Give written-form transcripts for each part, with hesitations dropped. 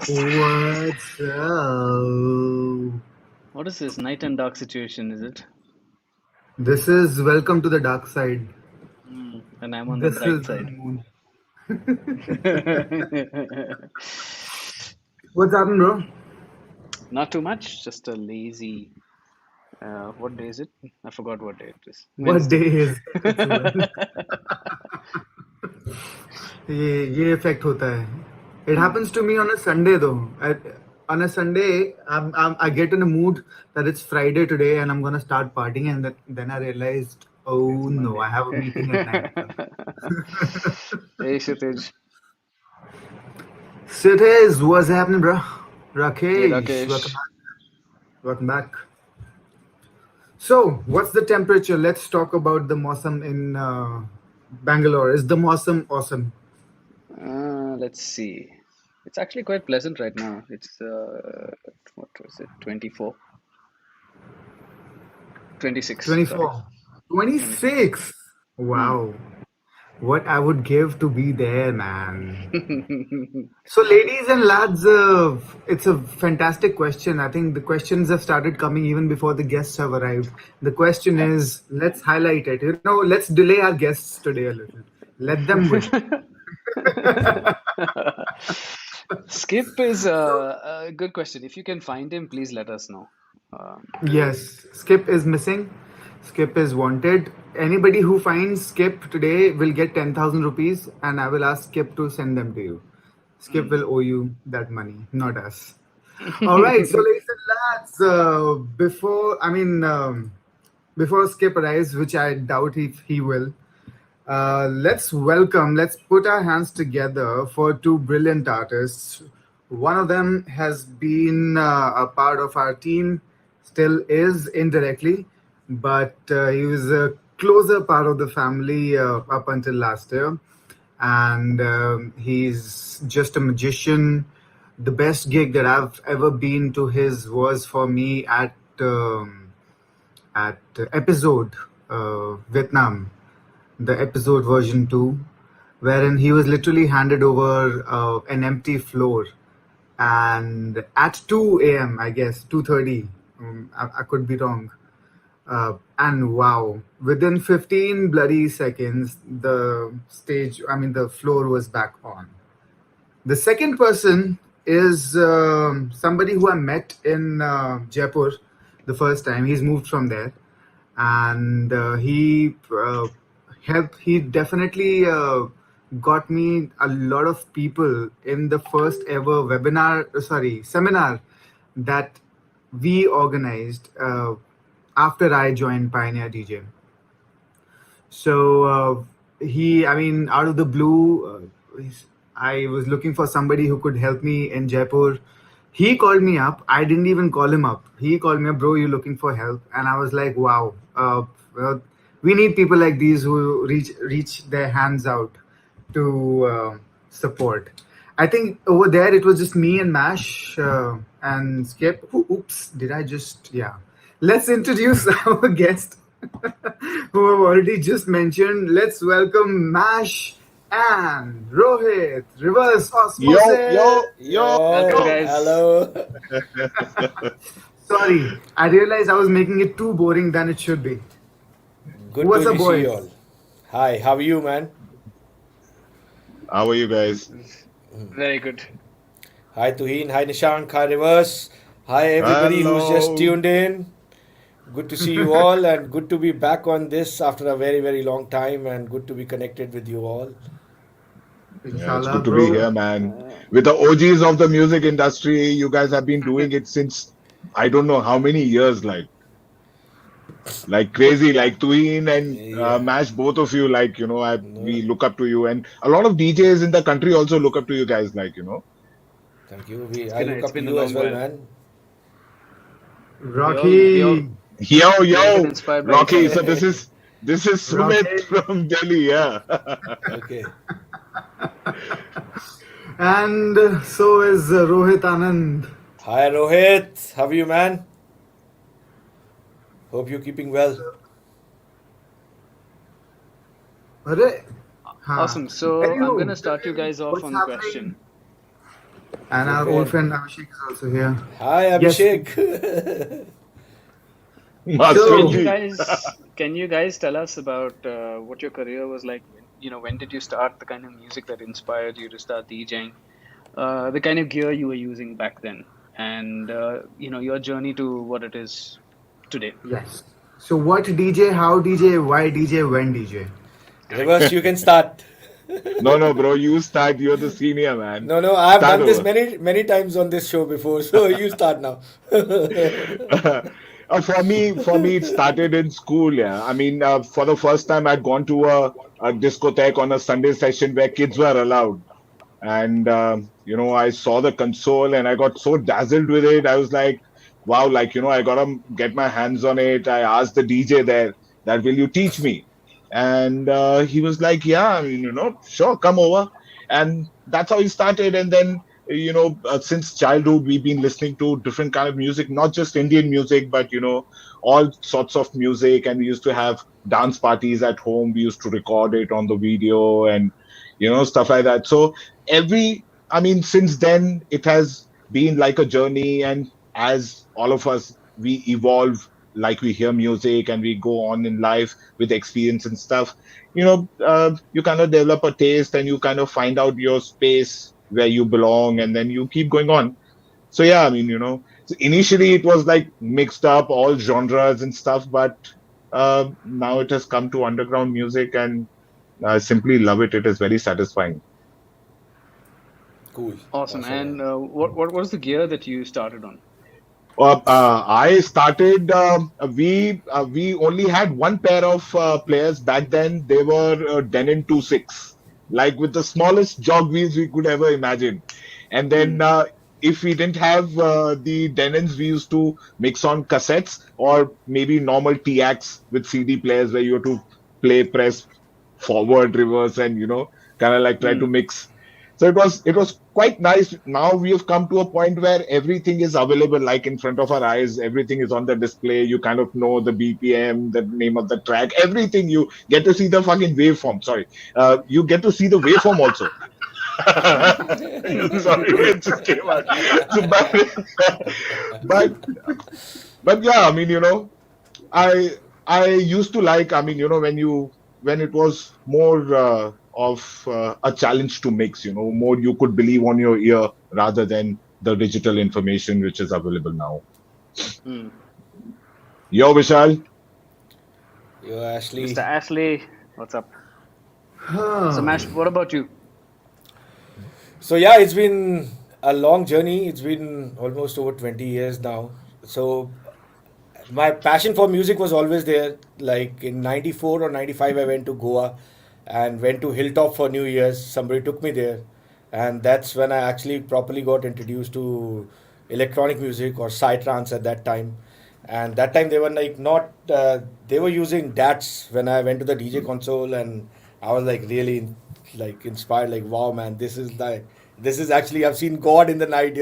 What's up? What is this night and dark situation? Is it? This is Welcome to the Dark Side. And I'm on the This bright is the side. moon. What's happening, bro? Not too much, just a lazy. What day is it? I forgot what day it is. What Wednesday. day is it? It's ये effect होता है. It happens to me on a Sunday though. On a Sunday, I get in a mood that it's Friday today and I'm gonna start partying, and then I realized, oh It's no, Monday. I have a meeting at 9. Hey, Kshitij. Cities, what's happening, bro? Hey, Rakesh, welcome Rakesh. back. Welcome back. So, what's the temperature? Let's talk about the Mosam in Bangalore. Is the Mosam awesome? Let's see. It's actually quite pleasant right now. It's, what was it? 24? 26, sorry. 24. 26. 26. Wow. What I would give to be there, man. So, ladies and lads, it's a fantastic question. I think the questions have started coming even before the guests have arrived. The question is, let's highlight it. Let's delay our guests today a little. Let them win. Skip is So, a good question. If you can find him, please let us know. yes, Skip is missing. Skip is wanted. Anybody who finds Skip today will get 10,000 rupees, and I will ask Skip to send them to you. Skip will owe you that money, not us. All right, so ladies and lads, before Skip arrives, which I doubt if he will, let's put our hands together for two brilliant artists. One of them has been a part of our team, still is indirectly, but he was a closer part of the family up until last year. And he's just a magician. The best gig that I've ever been to his was for me at episode Vietnam, the episode version 2, wherein he was literally handed over an empty floor, and at 2 a.m., I guess 2:30, I could be wrong. And wow, within 15 bloody seconds, the floor was back on. The second person is somebody who I met in Jaipur the first time. He's moved from there, and he helped. He definitely got me a lot of people in the first ever seminar that we organized after I joined Pioneer DJ. So out of the blue, I was looking for somebody who could help me in Jaipur. He called me up. I didn't even call him up. He called me up, bro. You looking for help? And I was like, wow. Well, we need people like these who reach their hands out to support. I think over there it was just me and Mash and Skip. Oops, did I just? Yeah. Let's introduce our guest who I've already just mentioned. Let's welcome Mash and Rohit. Reverse Yo, Osmosis. yo, yo, Welcome, yo. guys. Hello. Sorry, I realized I was making it too boring than it should be. Good What's to up, see you boys? all. Hi, how are you, man? How are you guys? Very good. Hi, Tuhin. Hi, Nishank. Hi, Reverse. Hi, everybody who's just Hello. tuned in. Good to see you all, and good to be back on this after a very, very long time, and good to be connected with you all. Yeah, it's Inshallah, good to be bro. here, man. With the OGs of the music industry, you guys have been doing it since I don't know how many years, like crazy, Yeah. like Tuhin and Yeah. Mash, both of you, No, we look up to you, and a lot of DJs in the country also look up to you guys, thank you. I look It's up to been a you as long well, while. man. Rocky. Yo, We all get yo, inspired by each Rocky. other. So this is Sumit Rocky. from Delhi, yeah. Okay. And so is Rohit Anand. Hi, Rohit. How are you, man? Hope you're keeping well. Arre. Huh. Awesome. So I'm Anywho, gonna start you guys off what's on the happening? question. And our old Repair. friend Abhishek is also here. Hi, Yes. Abhishek. Master Can So, you G. guys can you guys tell us about what your career was like? When did you start the kind of music that inspired you to start DJing? The kind of gear you were using back then, and your journey to what it is today. yes. So, what DJ, how DJ, why DJ, when DJ? Correct. Reverse, you can start. No, no, bro. You start. You're the senior man. No, no, I have Start done this over. many times on this show before, so you start now. For me, it started in school. Yeah, I mean, for the first time, I'd gone to a discotheque on a Sunday session where kids were allowed, and I saw the console and I got so dazzled with it. I was like, wow, like I gotta get my hands on it. I asked the DJ there that, will you teach me? And he was like, yeah, I mean, sure, come over. And that's how he started. And then since childhood we've been listening to different kind of music, not just Indian music, but all sorts of music. And we used to have dance parties at home. We used to record it on the video and stuff like that. So I mean, since then it has been like a journey, and as all of us, we evolve, like we hear music and we go on in life with experience and stuff. You kind of develop a taste and you kind of find out your space where you belong, and then you keep going on. So yeah, I mean, so initially it was like mixed up all genres and stuff, but now it has come to underground music, and I simply love it. It is very satisfying. Cool. Awesome. Awesome, man. And what was the gear that you started on? I started. We only had one pair of players back then. They were Denon 26, like with the smallest jog wheels we could ever imagine. And then Mm, if we didn't have the Denons, we used to mix on cassettes or maybe normal TX with CD players where you have to press forward, reverse, and kind of like try to mm. mix. So it was quite nice. Now we have come to a point where everything is available, like in front of our eyes. Everything is on the display. You kind of know the BPM, the name of the track, everything. You get to see the fucking waveform. Sorry, you get to see the waveform also. Sorry, it just came out. So, but but yeah, I mean, I I used to like, I mean, when it was more of a challenge to mix, more you could believe on your ear rather than the digital information which is available now. Mm. Yo, Vishal. Yo, Mr. Ashley. Ashley, what's up? Huh. Samash, what about you? So yeah, it's been a long journey. It's been almost over 20 years now. So my passion for music was always there. Like in 94 or 95, I went to Goa and went to Hilltop for New Year's. Somebody took me there. And that's when I actually properly got introduced to electronic music or psytrance at that time. And that time they were like not, they were using DATs when I went to the DJ console, and I was like really like inspired, like, wow, man, this is actually, I've seen God in the night,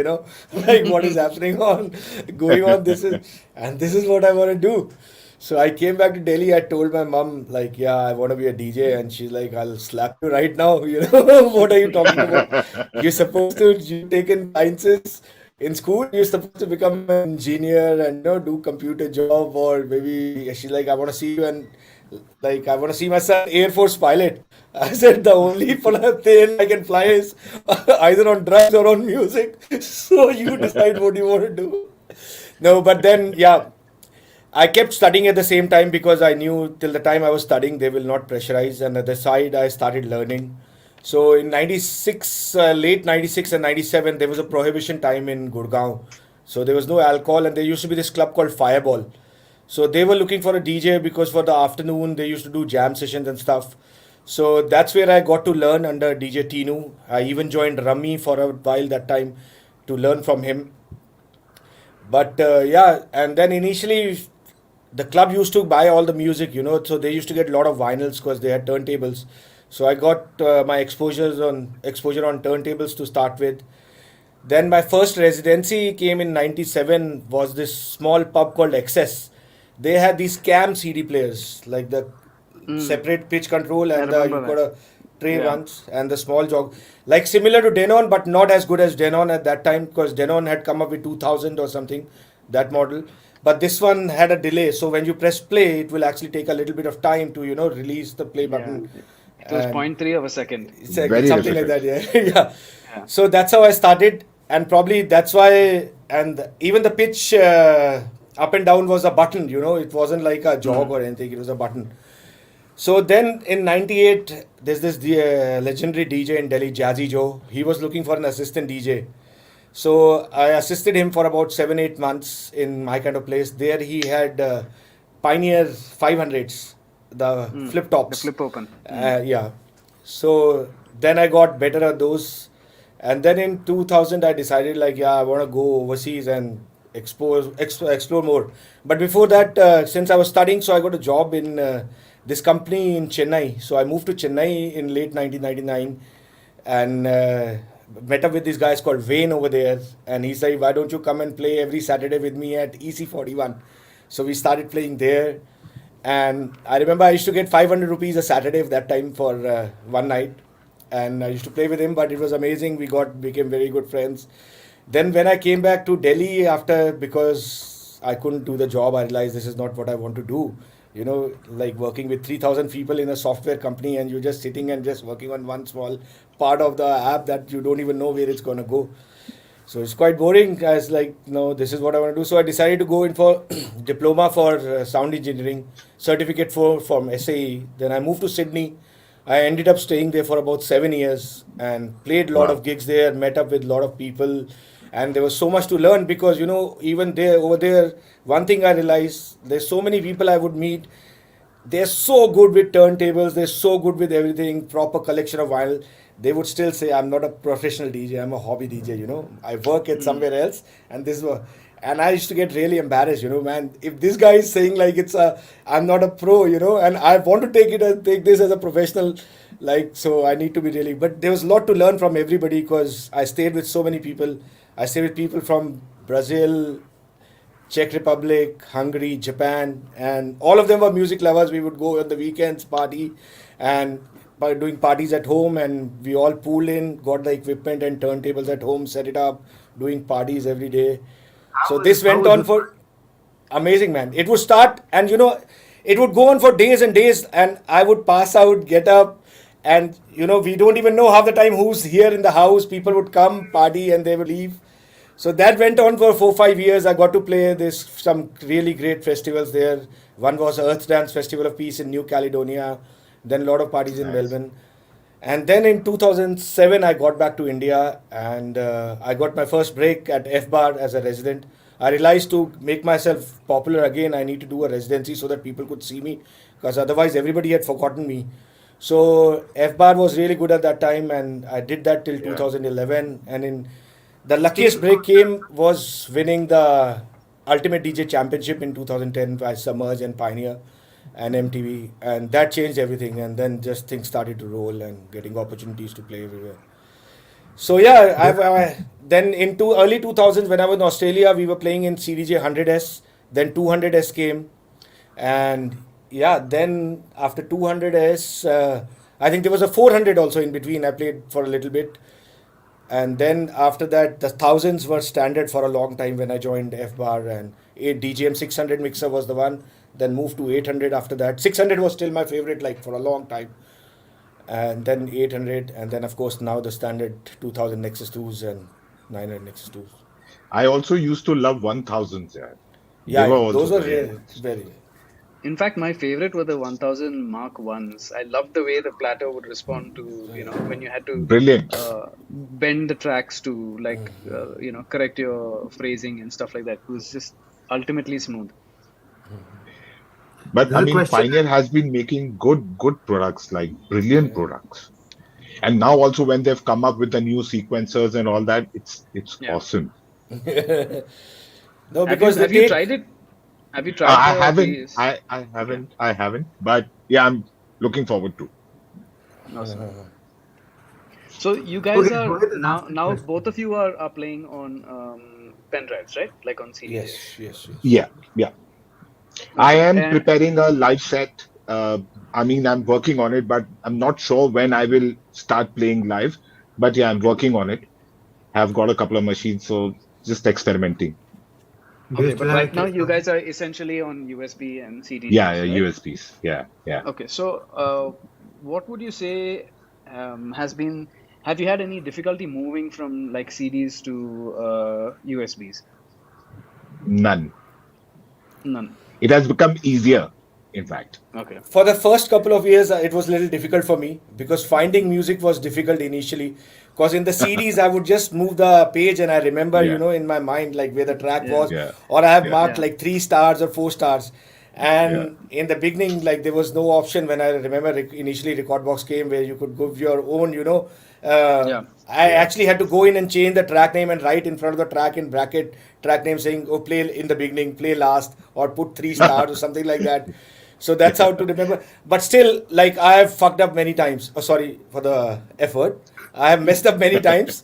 like what is happening on, going on. This is what I want to do. So I came back to Delhi. I told my mom, like, yeah, I want to be a DJ. And she's like, I'll slap you right now. What are you talking about? You're supposed to, you taken sciences in school. You're supposed to become an engineer and, do computer job. Or maybe she's like, I want to see you, and like, I want to see my son Air Force pilot. I said, the only plane I can fly is either on drugs or on music. So you decide what you want to do. No, but then, yeah, I kept studying at the same time because I knew till the time I was studying, they will not pressurize. And at the side, I started learning. So in 96, late 96 and 97, there was a prohibition time in Gurgaon. So there was no alcohol, and there used to be this club called Fireball. So they were looking for a DJ because for the afternoon, they used to do jam sessions and stuff. So that's where I got to learn under DJ Tinu. I even joined Rummy for a while that time to learn from him. But yeah, and then initially the club used to buy all the music, so they used to get a lot of vinyls because they had turntables. So I got my exposure on turntables to start with. Then my first residency came in '97. Was this small pub called Excess. They had these cam CD players, like the Mm, separate pitch control, I and remember you've got that. a tray Yeah. ones and the small jog, like similar to Denon, but not as good as Denon at that time because Denon had come up with 2000 or something, that model. But this one had a delay, so when you press play, it will actually take a little bit of time to release the play Yeah. button, It was and point 0.3 of a second. it's like Very something like difficult. that. Yeah, yeah. Yeah. So that's how I started, and probably that's why. And even the pitch up and down was a button. It wasn't like a jog or anything. It was a button. So then in '98, there's this legendary DJ in Delhi, Jazzy Joe. He was looking for an assistant DJ. So I assisted him for about 7 8 months in my kind of place. There he had Pioneer 500s, the Mm. flip The tops. flip open. Mm. Yeah. So then I got better at those. And then in 2000, I decided, like, yeah, I want to go overseas and explore more. But before that, since I was studying, so I got a job in this company in Chennai. So I moved to Chennai in late 1999 and met up with these guys called Vane over there. And he said, why don't you come and play every Saturday with me at EC41? So we started playing there. And I remember I used to get 500 rupees a Saturday of that time for one night. And I used to play with him, but it was amazing. We became very good friends. Then when I came back to Delhi after, because I couldn't do the job, I realized this is not what I want to do. Like working with 3,000 people in a software company and you're just sitting and just working on one small part of the app that you don't even know where it's going to go. So it's quite boring. I was like, no, this is what I want to do. So I decided to go in for diploma for sound engineering, certificate from SAE. Then I moved to Sydney. I ended up staying there for about 7 years and played a lot of Wow. gigs there, met up with a lot of people. And there was so much to learn because, even there, over there, one thing I realized, there's so many people I would meet. They're so good with turntables, they're so good with everything, proper collection of vinyl. They would still say, I'm not a professional DJ, I'm a hobby DJ. I work at Mm. somewhere else, and this was. And I used to get really embarrassed, man. If this guy is saying like I'm not a pro, and I want to take this as a professional, like, so I need to be really. But there was a lot to learn from everybody because I stayed with so many people. I stayed with people from Brazil, Czech Republic, Hungary, Japan, and all of them were music lovers. We would go on the weekends, party, and by doing parties at home, and we all pooled in, got the equipment and turntables at home, set it up, doing parties every day. So this How went was on it? for amazing, man. It would start, and it would go on for days and days, and I would pass out, get up, and we don't even know half the time who's here in the house. People would come, party, and they would leave. So that went on for 4 5 years. I got to play this some really great festivals there. One was Earth Dance Festival of Peace in New Caledonia. Then a lot of parties in Nice. Melbourne. And then in 2007, I got back to India and I got my first break at F Bar as a resident. I realized to make myself popular again, I need to do a residency so that people could see me because otherwise everybody had forgotten me. So F Bar was really good at that time, and I did that till Yeah. 2011. And in the luckiest break came was winning the Ultimate DJ Championship in 2010 by Submerge and Pioneer and MTV, and that changed everything. And then just things started to roll and getting opportunities to play everywhere. So yeah, then into early 2000s when I was in Australia, we were playing in CDJ 100S. Then 200S came, and yeah, then after 200S, I think there was a 400 also in between. I played for a little bit, and then after that, the thousands were standard for a long time when I joined F Bar, and DJM 600 mixer was the one. Then moved to 800 after that. 600 was still my favorite, like for a long time, and then 800, and then of course now the standard 2000 Nexus 2s and 900 Nexus 2s. I also used to love 1000s. Yeah. They Yeah, were yeah, also those were very really, nice. very. In fact, my favorite were the 1000 Mark ones. I loved the way the platter would respond to, when you had to Brilliant. bend the tracks to like, correct your phrasing and stuff like that. It was just ultimately smooth. But I There's a mean, question. Pioneer has been making good products, like brilliant products. And now also when they've come up with the new sequencers and all that, it's Yeah. awesome. No, Have you because they have you take. tried it? Have you tried I the haven't, these? I Okay, haven't, I haven't. But yeah, I'm looking forward to. awesome. So you guys Okay, are Rohit has now asked a now question. both of you are playing on pen drives, right? Like on CDJs. Yes, yes, yes. Yeah, yeah. I Okay. am And preparing a live set Uh, I mean, I'm working on it, but I'm not sure when I will start playing live. But yeah, I'm Okay. working on it. Have got a couple of machines, so just experimenting. Do you Okay, still but have a right now case you of guys are essentially on USB and Yeah, CD-ROMs, yeah, right? USBs. Yeah, yeah. Okay, so what would you say has been, have you had any difficulty moving from like CDs to USBs? None. None. It has become easier, in fact. Okay. For the first couple of years, it was a little difficult for me because finding music was difficult initially. Because in the CDs, I would just move the page and I remember, Yeah, in my mind, like where the track Yeah. was, yeah, or I have yeah, marked Yeah. like 3 stars or 4 stars. yeah, And in the beginning, like there was no option when I remember initially Record Box came where you could give your own, Yeah. I yeah. actually had to go in and change the track name and write in front of the track in bracket track name saying, oh, play in the beginning, play last, or put 3 stars or something like that. So that's how to remember. But still, like I have fucked up many times. Oh, sorry for the effort. I have messed up many times.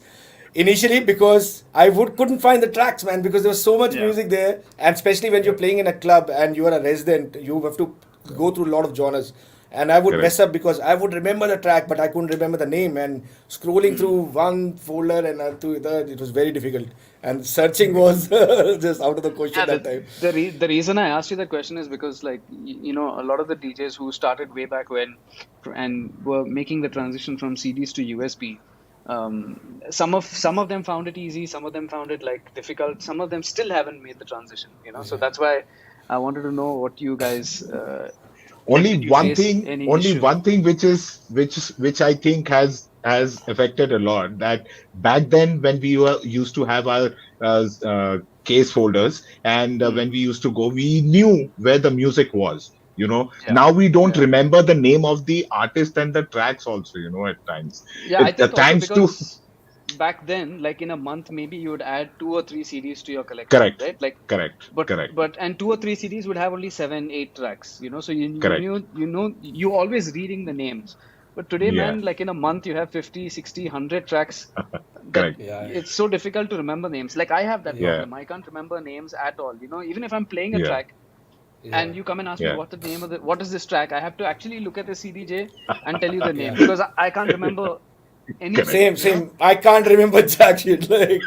Initially, because I would couldn't find the tracks, man, because there was so much Yeah. music there, and especially when Yeah. you're playing in a club and you are a resident, you have to go through a lot of genres. And I would Correct. mess up because I would remember the track, but I couldn't remember the name. And scrolling through one folder and to the other, it was very difficult. And searching was just out of the question Yeah, that time. the reason I asked you that question is because like you know a lot of the DJs who started way back when and were making the transition from CDs to USB, some of them found it easy, some of them found it like difficult, some of them still haven't made the transition, you know. So Yeah. that's why I wanted to know what you guys like. Did you face any Only issue? one thing which I think has affected a lot, that back then when we were used to have our case folders, and Hmm. when we used to go, we knew where the music was. Yeah, Now we don't yeah. remember the name of the artist and the tracks also, at times. Yeah, I think also Thanks to because back then, like in a month, maybe you would add two or three CDs to your collection, correct, right? Like, correct, but correct, but and two or three CDs would have only seven, eight tracks, you know. So you correct. knew you always reading the names. But today, Yeah, man, like in a month, you have 50, 60, 100 tracks that correct. Yeah. it's so difficult to remember names. Like I have that Yeah. Yeah, problem. I can't remember names at all. You know, even if I'm playing a yeah, track Yeah. and you come and ask me yeah. what the name of what is this track, I have to actually look at the CDJ and tell you the name Yeah. because I can't remember Correct. anything, Same, you know? same. I can't remember jack shit. Like,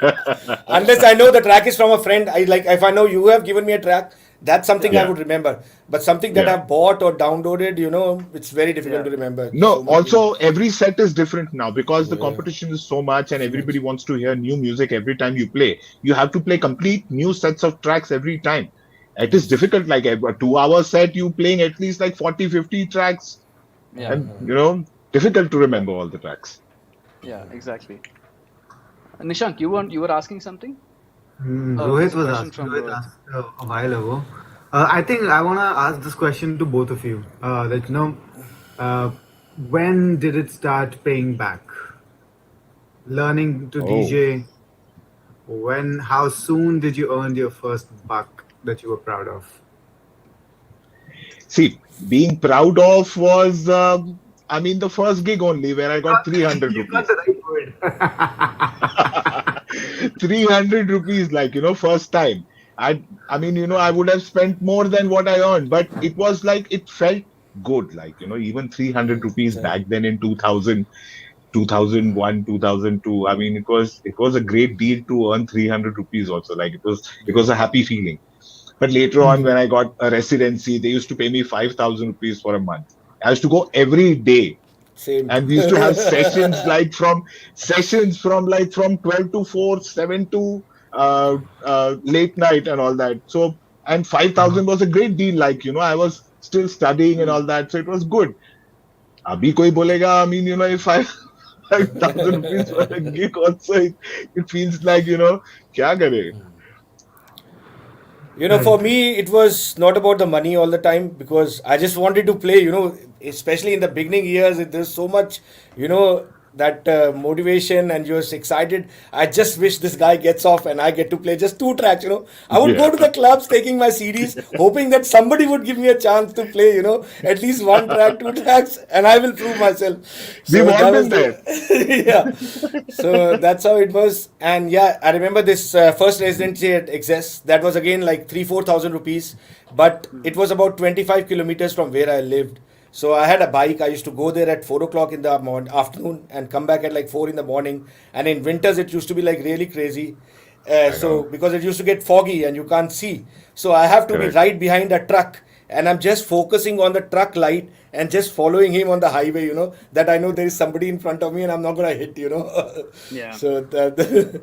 unless I know the track is from a friend. I like if I know you have given me a track, that's something Yeah, I Yeah, would remember. But something that yeah. I've bought or downloaded, it's very difficult yeah, to remember. No, So much music. also every set is different now because the Yeah, competition is so much and so everybody much. wants to hear new music every time you play. You have to play complete new sets of tracks every time. It is Yes. difficult, like a 2 hour set, you playing at least like 40, 50 tracks, yeah, and difficult to yeah, remember all the tracks. yeah, exactly. Nishank, you were asking something? Oh, there's Rohit a was question asking. from Rohit Rohit. asked a while ago. I think I want to ask this question to both of you. Uh, when did it start paying back? Learning to Oh, DJ. When? How soon did you earn your first buck that you were proud of? see, being proud of was, I mean, the first gig only where I got 300 You got the rupees. right word. 300 rupees, like, first time. I mean, I would have spent more than what I earned, but it was like, it felt good. Like, even 300 rupees So, back then in 2000, 2001, 2002. I mean, it was a great deal to earn 300 rupees also. Like, it was a happy feeling. But later on, when I got a residency, they used to pay me 5,000 rupees for a month. I used to go every day, same. and we used to have sessions from like from 12 to 4, 7 to late night and all that. So, and 5,000 was a great deal. Like, I was still studying and Hmm. all that, so it was good. Abhi koi bolega, I mean, if I 5,000 rupees for a gig also, it feels like, kya kare. For Right. me, it was not about the money all the time because I just wanted to play, especially in the beginning years. There's so much, that motivation and you're excited. I just wish this guy gets off and I get to play just 2 tracks. I would Yeah. go to the clubs taking my CDs, hoping that somebody would give me a chance to play, at least 1 track, 2 tracks, and I will prove myself. We've So all that been was there. the, yeah. So that's how it was. And yeah, I remember this first residency at Excess. That was again like 3-4 thousand rupees, but Hmm. it was about 25 kilometers from where I lived. So I had a bike. I used to go there at 4 o'clock in the afternoon and come back at like 4 in the morning. And in winters, it used to be like really crazy. I So know. because it used to get foggy and you can't see, so I have to be Correct. right behind a truck, and I'm just focusing on the truck light and just following him on the highway. That I know there is somebody in front of me and I'm not gonna hit. Yeah. So that.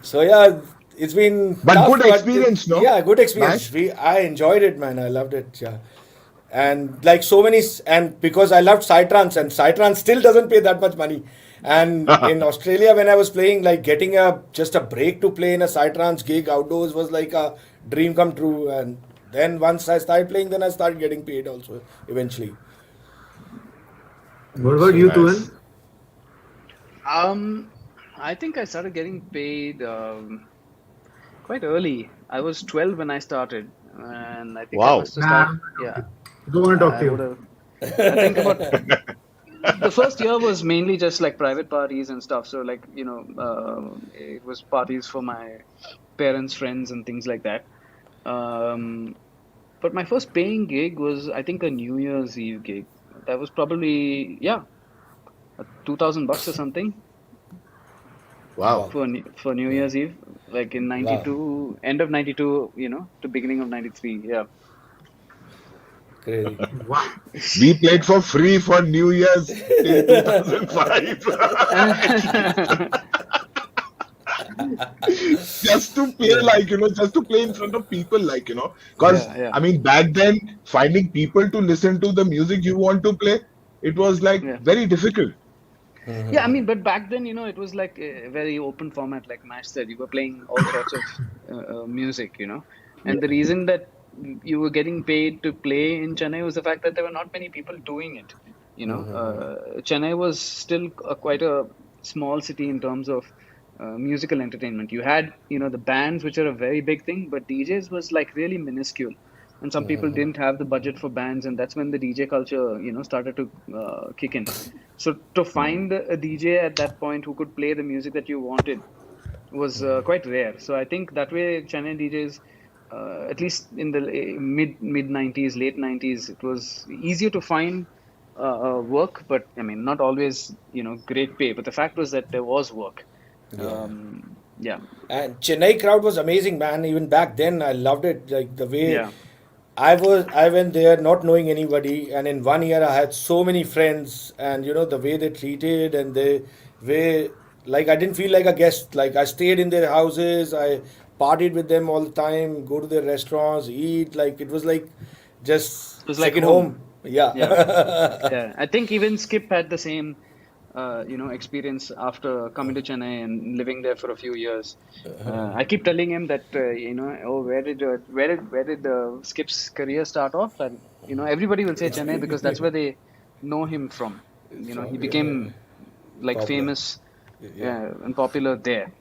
So yeah, it's been But tough, good but experience, no? yeah, good experience. Mash? I enjoyed it, man. I loved it. Yeah, and like so many, and because I loved Psytrance, and Psytrance still doesn't pay that much money. And in Australia, when I was playing, like getting a just a break to play in a Psytrance gig outdoors was like a dream come true. And then once I started playing, then I started getting paid also eventually. What about you, So Tuhan? Nice. Um, I think I started getting paid quite early. I was 12 when I started, and I think I Wow. must have Nah, started. Yeah, I don't want to talk I to would you. have. I think about the first year was mainly just like private parties and stuff. So like it was parties for my parents, friends, and things like that. Um, but my first paying gig was I think a New Year's Eve gig. That was probably yeah, 2,000 bucks or something Wow. wow, for New yeah, Year's Eve, like in wow, '92, end of '92, to beginning of '93. Yeah. crazy. Wow. We played for free for New Year's till 2005. At least. Just to play, Yeah, just to play in front of people, because Yeah, yeah, I mean, back then, finding people to listen to the music you want to play, it was like yeah. very difficult. Yeah, I mean, but back then, it was like a very open format, like Mash said. You were playing all sorts of music. And the reason that you were getting paid to play in Chennai was the fact that there were not many people doing it. Chennai was still quite a small city in terms of musical entertainment. You had, the bands, which are a very big thing, but DJs was like really minuscule. And some people didn't have the budget for bands, and that's when the DJ culture, started to kick in. So to find a DJ at that point who could play the music that you wanted was quite rare. So I think that way Chennai DJs, at least in the mid '90s, late '90s, it was easier to find work, but I mean not always great pay. But the fact was that there was work. yeah. Yeah, And Chennai crowd was amazing, man. Even back then, I loved it. Like the way yeah, I went there not knowing anybody, and in 1 year I had so many friends, and the way they treated and the way, like I didn't feel like a guest. Like I stayed in their houses, I partied with them all the time, go to their restaurants, eat. Like it was like it just was like second home. home. Yeah. Yeah. Yeah, I think even Skip had the same, experience after coming to Chennai and living there for a few years. I keep telling him that, oh, where did Skip's career start off? And everybody will say Chennai because that's where they know him from. He From became like popular. famous, Yeah. and popular there,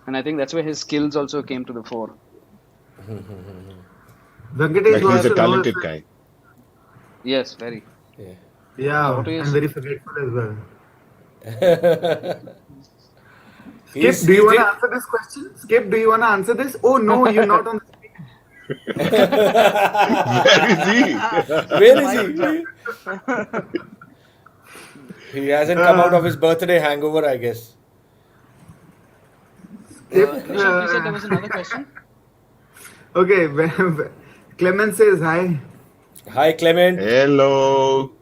and I think that's where his skills also came to the fore. Venkatesh Like was he's a also known talented as, guy. Yes, very. Yeah. What yeah, are you? and very forgetful as well. Skip, He's do you he's want to did. answer this question? Skip, do you want to answer this? Oh, no, you're not on the screen. Where is he? Where is Mic drop. he? He hasn't come out Uh, of his birthday hangover, I guess. Skip, Nishant, you said there was another question? okay, Clement says hi. Hi, Clement. Hello.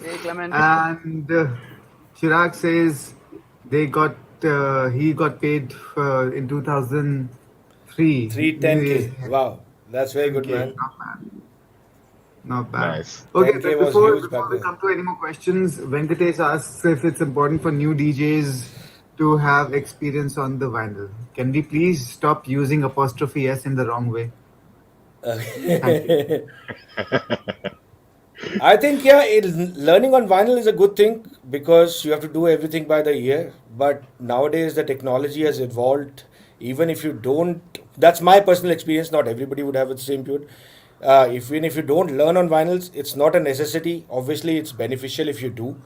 Hey, Clement. And Chirag says he got paid in 2003. 310K. Wow, that's very good, 10K. man. Not bad. Not bad. Nice. Okay, 10K but was before huge before back we then. come to any more questions, Venkatesh asks if it's important for new DJs to have experience on the vinyl. Can we please stop using apostrophe s in the wrong way? Thank you. I think, yeah, learning on vinyl is a good thing because you have to do everything by the ear. But nowadays, the technology has evolved. Even if you don't, that's my personal experience. Not everybody would have the same view. Even if you don't learn on vinyls, it's not a necessity. Obviously, it's beneficial if you do.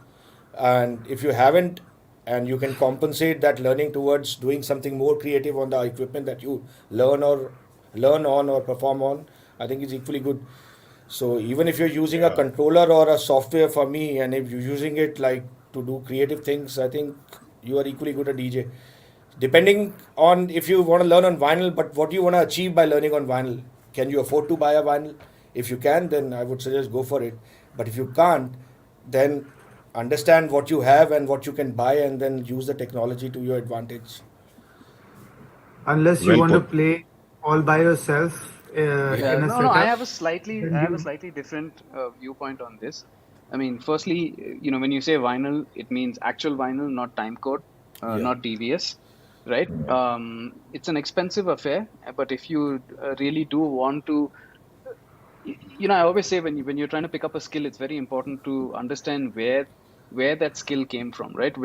And if you haven't, and you can compensate that learning towards doing something more creative on the equipment that you learn on or perform on, I think it's equally good. So even if you're using a Yeah. controller or a software for me, and if you're using it like to do creative things, I think you are equally good a DJ. Depending on if you want to learn on vinyl, but what you want to achieve by learning on vinyl. Can you afford to buy a vinyl? If you can, then I would suggest go for it. But if you can't, then understand what you have and what you can buy, and then use the technology to your advantage. Unless you Well want to put. play all by yourself Yeah, in a no, no, setup, I then have a you. slightly different viewpoint on this. I mean, firstly, when you say vinyl, it means actual vinyl, not time code, Yeah. not DVS, right? It's an expensive affair, but if you really do want to, I always say when you're trying to pick up a skill, it's very important to understand where that skill came from, right?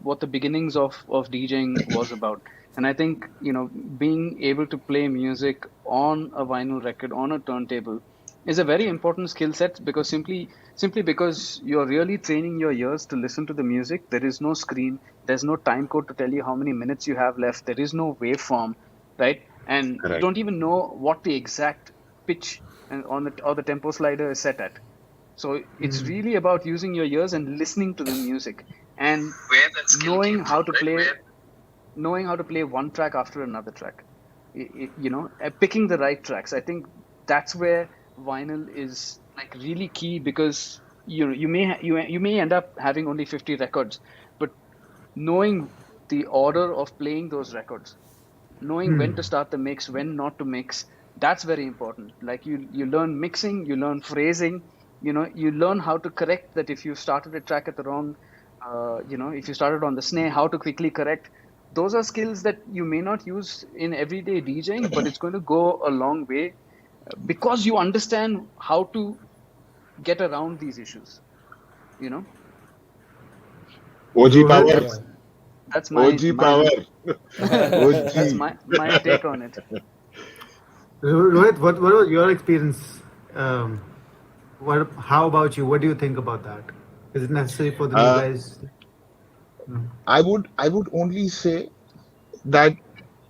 What the beginnings of DJing was about. And I think, being able to play music on a vinyl record, on a turntable, is a very important skill set, because simply because you're really training your ears to listen to the music. There is no screen, there's no time code to tell you how many minutes you have left, there is no waveform, right? And you Correct. don't even know what the exact pitch and on the or the tempo slider is set at. So it's Mm. really about using your ears and listening to the music, and Where that skill knowing came how from, to right? play Where knowing how to play one track after another track. Picking the right tracks. I think that's where vinyl is like really key, because you may end up having only 50 records, but knowing the order of playing those records, knowing when to start the mix, when not to mix, that's very important. Like you learn mixing, you learn phrasing, you learn how to correct that if you started a track at the wrong, if you started on the snare, how to quickly correct. Those are skills that you may not use in everyday DJing, but it's going to go a long way, because you understand how to get around these issues. You know, OG Rohit, power, Yeah. that's my OG my power, that's OG. my take on it. Rohit, what was your experience? Um, how about you? What do you think about that? Is it necessary for the new Uh, guys? No. I would only say that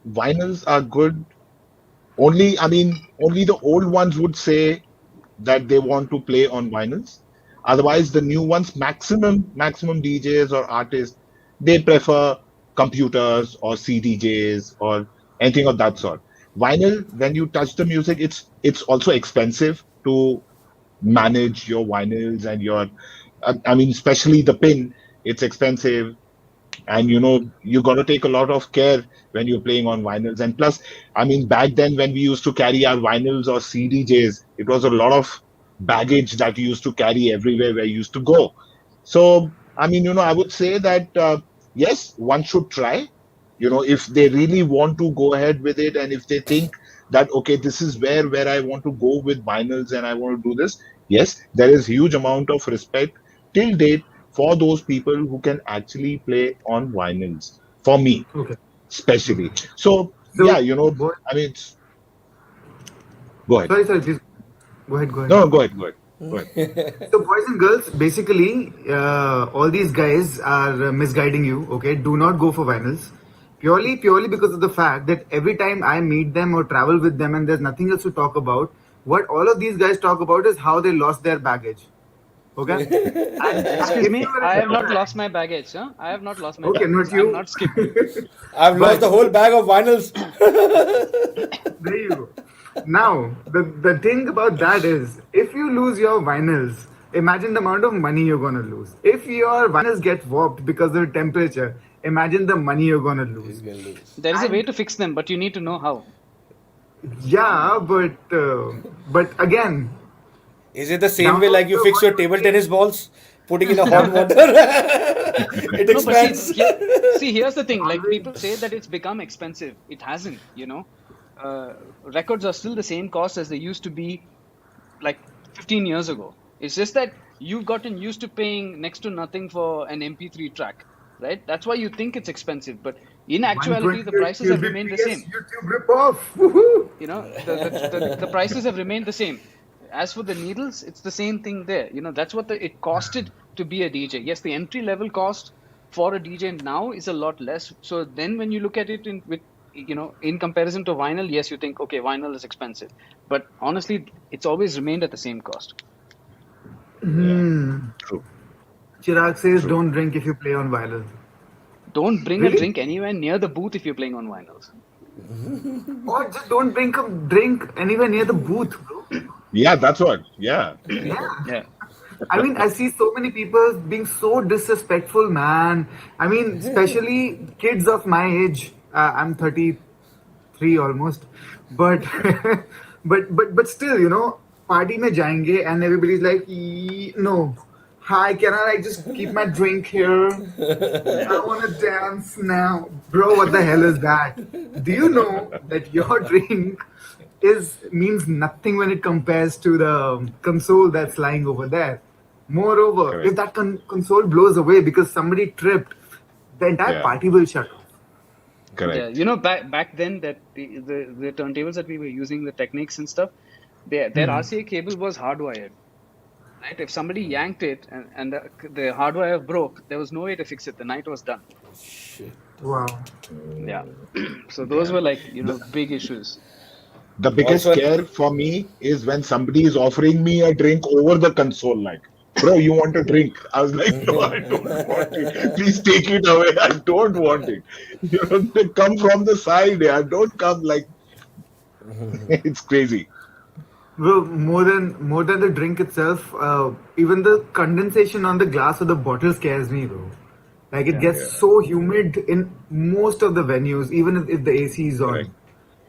vinyls are good. Only the old ones would say that they want to play on vinyls. Otherwise, the new ones, maximum DJs or artists, they prefer computers or CDJs or anything of that sort. Vinyl, when you touch the music, it's also expensive to manage your vinyls and especially the pin. It's expensive, and you got to take a lot of care when you're playing on vinyls. And plus, back then when we used to carry our vinyls or CDJs, it was a lot of baggage that you used to carry everywhere where you used to go. So I would say that yes, one should try, if they really want to go ahead with it, and if they think that okay, this is where I want to go with vinyls and I want to do this. Yes, there is huge amount of respect till date for those people who can actually play on vinyls, for me Okay. especially. Okay. So yeah, So, boy, go ahead. sorry, please go ahead. Go ahead. No, go ahead, go ahead, go ahead. So, boys and girls, basically, all these guys are misguiding you. Okay, do not go for vinyls. Purely because of the fact that every time I meet them or travel with them, and there's nothing else to talk about, what all of these guys talk about is how they lost their baggage. Okay, and Excuse if you me, are I into have not that, lost my baggage. Huh? I have not lost my okay, baggage. not I'm you, not skipped. I've lost the but whole bag of vinyls. there you go. Now, the thing about that is, if you lose your vinyls, imagine the amount of money you're gonna lose. If your vinyls get warped because of temperature, imagine the money you're gonna He's lose. gonna lose. There is a way And to fix them, but you need to know how. yeah, but again, Is it the same way download like you the fix your virtual table tennis machine. balls, putting in a hot water? It No, but expands. here's the thing. Like, Always. people say that it's become expensive. It hasn't. Records are still the same cost as they used to be like 15 years ago. It's just that you've gotten used to paying next to nothing for an MP3 track, right? That's why you think it's expensive, but in actuality, the 128 prices have remained the kbps same. YouTube ripoff. Woohoo! The prices have remained the same. As for the needles, it's the same thing there. That's what it costed to be a DJ. Yes, the entry level cost for a DJ now is a lot less. So then when you look at it in comparison to vinyl, yes, you think, okay, vinyl is expensive, but honestly, it's always remained at the same cost. Yeah. True. Chirag says True. don't drink if you play on vinyl. Don't bring a Really? drink anywhere near the booth if you're playing on vinyls. Or just don't drink anywhere near the booth, bro. Yeah, that's what. Yeah. Yeah. Yeah. I mean, I see so many people being so disrespectful, man. I mean, especially kids of my age. I'm 33 almost, but but still, party mein jayenge and everybody's like, No, hi, can I like just keep my drink here? Yeah. I want to dance now. Bro, what the hell is that? Do you know that your drink is means nothing when it compares to the console that's lying over there? Moreover, if Correct. that console blows away because somebody tripped, the entire Yeah. party will shut off. Yeah, Correct. back then, that the turntables that we were using, the techniques and stuff, their RCA cable was hardwired, right? If somebody yanked it and the hardwire broke, there was no way to fix it. The night was done. Shit. Wow. Yeah. So those Yeah. were like, The, big issues. the biggest Also, scare for me is when somebody is offering me a drink over the console, like, bro, you want a drink? I was like, no, I don't want it. Please take it away. I don't want it. They come from the side. Yeah, don't come like it's crazy. Bro, more than the drink itself, even the condensation on the glass of the bottle scares me, bro. Like it Yeah. gets Yeah. so humid in most of the venues, even if the AC is Correct. on.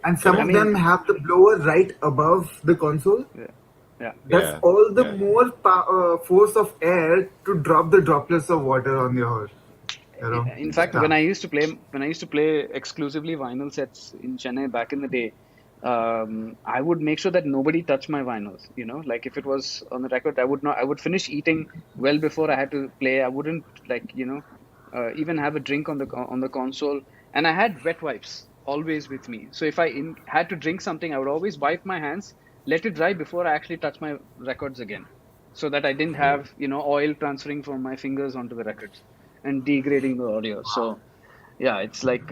And some I of Correct. them mean, have the blower right above the console. yeah, yeah. That's Yeah. all the Yeah. more force of air to drop the droplets of water on your, In fact, stuff. when I used to play exclusively vinyl sets in Chennai back in the day, I would make sure that nobody touched my vinyls. Like if it was on the record, I would finish eating well before I had to play. I wouldn't like, even have a drink on the console. And I had wet wipes always with me. So if had to drink something, I would always wipe my hands, let it dry before I actually touch my records again, so that I didn't have, oil transferring from my fingers onto the records and degrading the audio. So yeah, it's like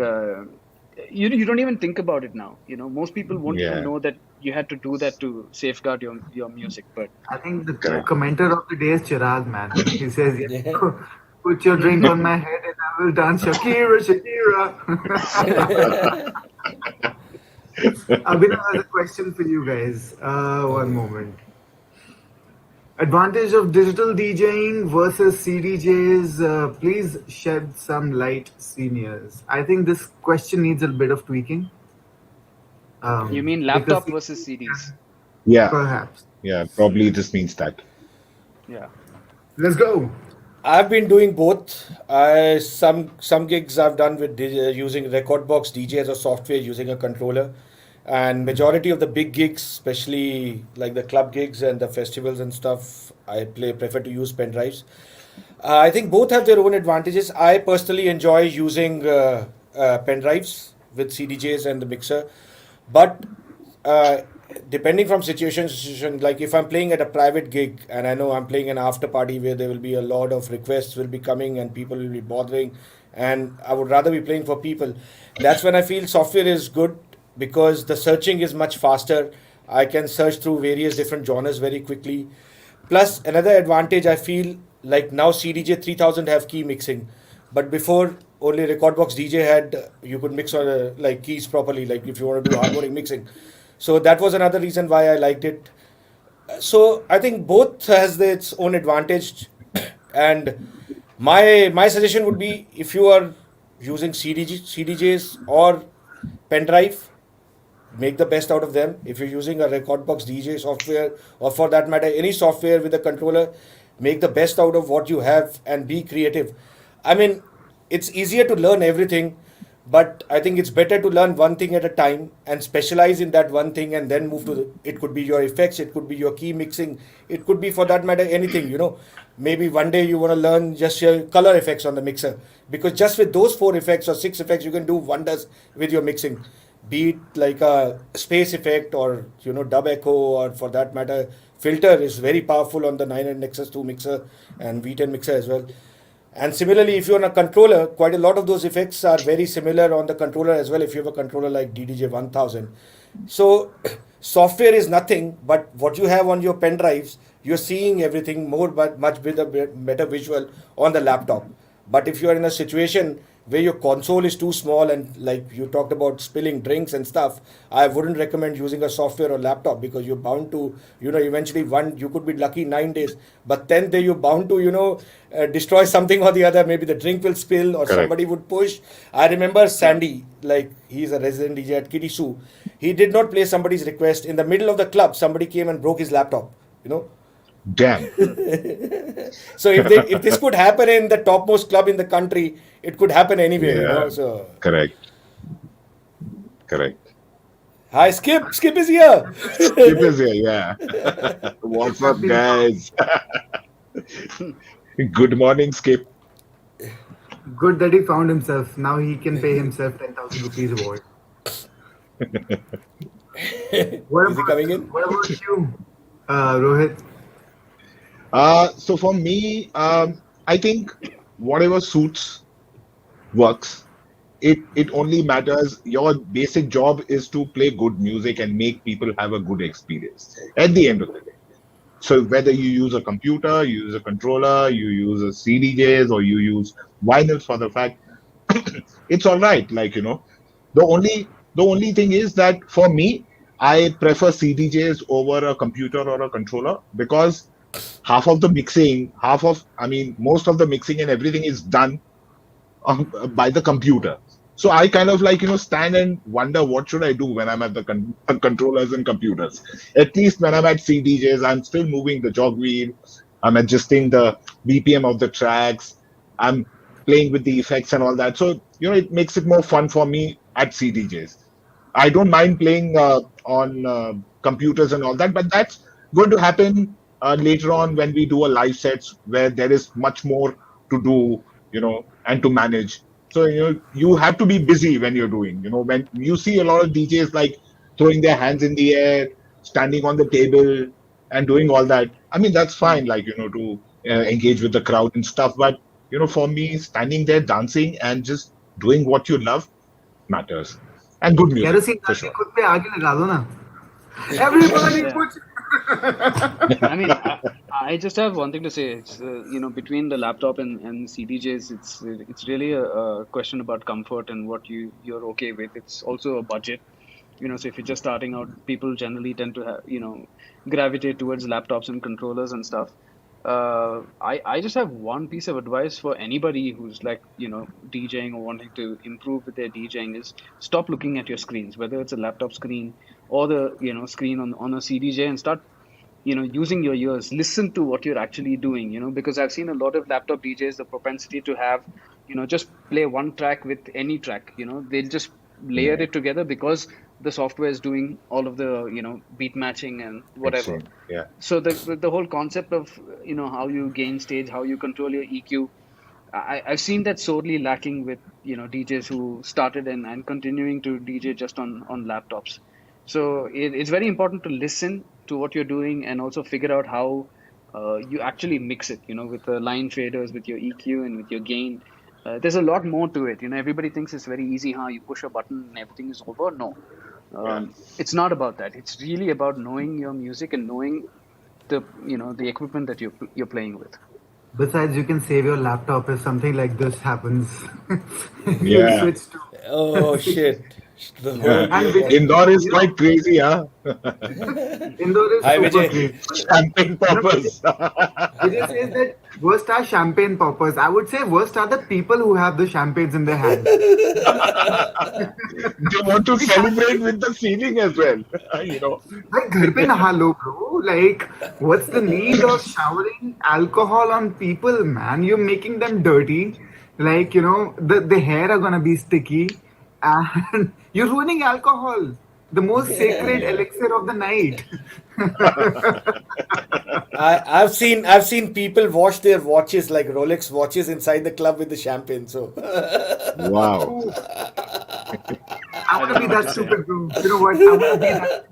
you don't even think about it now. Most people won't even Yeah. know that you had to do that to safeguard your music. But I think the yeah, Correct. commenter of the day is Chirag, man. He says, yeah. yeah, put your drink on my head and I will dance Shakira, Shakira. Abhinav has a question for you guys. One moment. Advantage of digital DJing versus CDJs. Please shed some light, seniors. I think this question needs a bit of tweaking. you mean Because laptop versus CDJs, CDs? Yeah. perhaps. Yeah. Probably this means that. Yeah. Let's go. I've been doing both. Some gigs I've done with using Record Box DJ as a software using a controller, and majority of the big gigs, especially like the club gigs and the festivals and stuff, I prefer to use pen drives. I think both have their own advantages. I personally enjoy using pen drives with CDJs and the mixer, but uh, depending from situation to situation, like if I'm playing at a private gig and I know I'm playing an after party where there will be a lot of requests will be coming and people will be bothering, and I would rather be playing for people, that's when I feel software is good because the searching is much faster. I can search through various different genres very quickly. Plus, another advantage I feel like now CDJ 3000 have key mixing, but before only Recordbox DJ had you could mix on like keys properly, like if you want to do harmonic mixing. So that was another reason why I liked it. So I think both has its own advantage, and my suggestion would be if you are using CDJs or pen drive, make the best out of them. If you're using a record box DJ software, or for that matter any software with a controller, make the best out of what you have and be creative. I mean, it's easier to learn everything, but I think it's better to learn one thing at a time and specialize in that one thing and then move to it could be your effects, it could be your key mixing, it could be for that matter anything, maybe one day you want to learn just your color effects on the mixer, because just with those four effects or six effects you can do wonders with your mixing, be it like a space effect or dub echo, or for that matter filter is very powerful on the 900 Nexus 2 mixer and V10 mixer as well. And similarly, if you're on a controller, quite a lot of those effects are very similar on the controller as well. If you have a controller like DDJ 1000, so software is nothing, but what you have on your pen drives, you're seeing everything more, but much better visual on the laptop. But if you are in a situation where your console is too small and like you talked about spilling drinks and stuff, I wouldn't recommend using a software or laptop because you're bound to, eventually one, you could be lucky 9 days, but then you're bound to, destroy something or the other. Maybe the drink will spill or Correct. somebody would push. I remember Sandy, like he's a resident DJ at Kitty Sue. He did not play somebody's request. In the middle of the club, somebody came and broke his laptop, you know. Damn. So if this could happen in the topmost club in the country, it could happen anywhere, Yeah. So Correct. Correct. hi, Skip. Skip is here. Skip is here. Yeah. What's up, guys? Good morning, Skip. Good that he found himself. Now he can pay himself 10,000 rupees reward. Is he coming in? What about you, Rohit? So for me, I think whatever suits works. It only matters. Your basic job is to play good music and make people have a good experience at the end of the day. So whether you use a computer, you use a controller, you use a CDJs, or you use vinyls for the fact, it's all right. Like the only thing is that for me, I prefer CDJs over a computer or a controller because half of the mixing, most of the mixing and everything is done by the computer. So I kind of like stand and wonder what should I do when I'm at the controllers and computers. At least when I'm at CDJs, I'm still moving the jog wheel. I'm adjusting the BPM of the tracks. I'm playing with the effects and all that. So it makes it more fun for me at CDJs. I don't mind playing on computers and all that, but that's going to happen later on when we do a live sets where there is much more to do, and to manage. So you have to be busy when you're doing. When you see a lot of DJs like throwing their hands in the air, standing on the table, and doing all that. I mean, that's fine, like to engage with the crowd and stuff. But for me, standing there dancing and just doing what you love matters, and good music kerosene for डाल के sure. खुद पे आगे लगा दो ना. Everybody Yeah. put. I mean, I just have one thing to say. It's between the laptop and CDJs, it's really a question about comfort and what you're okay with. It's also a budget. So if you're just starting out, people generally tend to have gravitate towards laptops and controllers and stuff. I just have one piece of advice for anybody who's like DJing or wanting to improve with their DJing is stop looking at your screens, whether it's a laptop screen or the screen on a CDJ, and start using your ears. Listen to what you're actually doing, because I've seen a lot of laptop DJs, the propensity to have just play one track with any track. They'll just layer Yeah, it together because the software is doing all of the beat matching and whatever. excellent. Yeah, So the whole concept of how you gain stage, how you control your EQ, I've seen that sorely lacking with DJs who started and continuing to DJ just on laptops. So it's very important to listen to what you're doing and also figure out how you actually mix it, with the line faders, with your EQ and with your gain. There's a lot more to it. Everybody thinks it's very easy, how you push a button and everything is over. No, yeah, it's not about that. It's really about knowing your music and knowing the equipment that you're playing with. Besides, you can save your laptop if something like this happens. You'll yeah. switch to. Oh shit! The whole And gear Vijay, gone. Indoor is you know, quite crazy, huh? indoor is Hi, super Vijay. great. Champagne Vijay, poppers. Vijay says that worst are champagne poppers. I would say worst are the people who have the champagnes in their hands. They want to celebrate with the ceiling as well. you know. Like, घर पे नहा लो, bro. Like, what's the need of showering alcohol on people, man? You're making them dirty. Like, the hair are gonna be sticky, and you're ruining alcohol, the most sacred Yeah. elixir of the night. I've seen people wash their watches like Rolex watches inside the club with the champagne. So Wow. Ooh, I I want don't to know be what that to say. stupid, bro. You know what? I want to be that.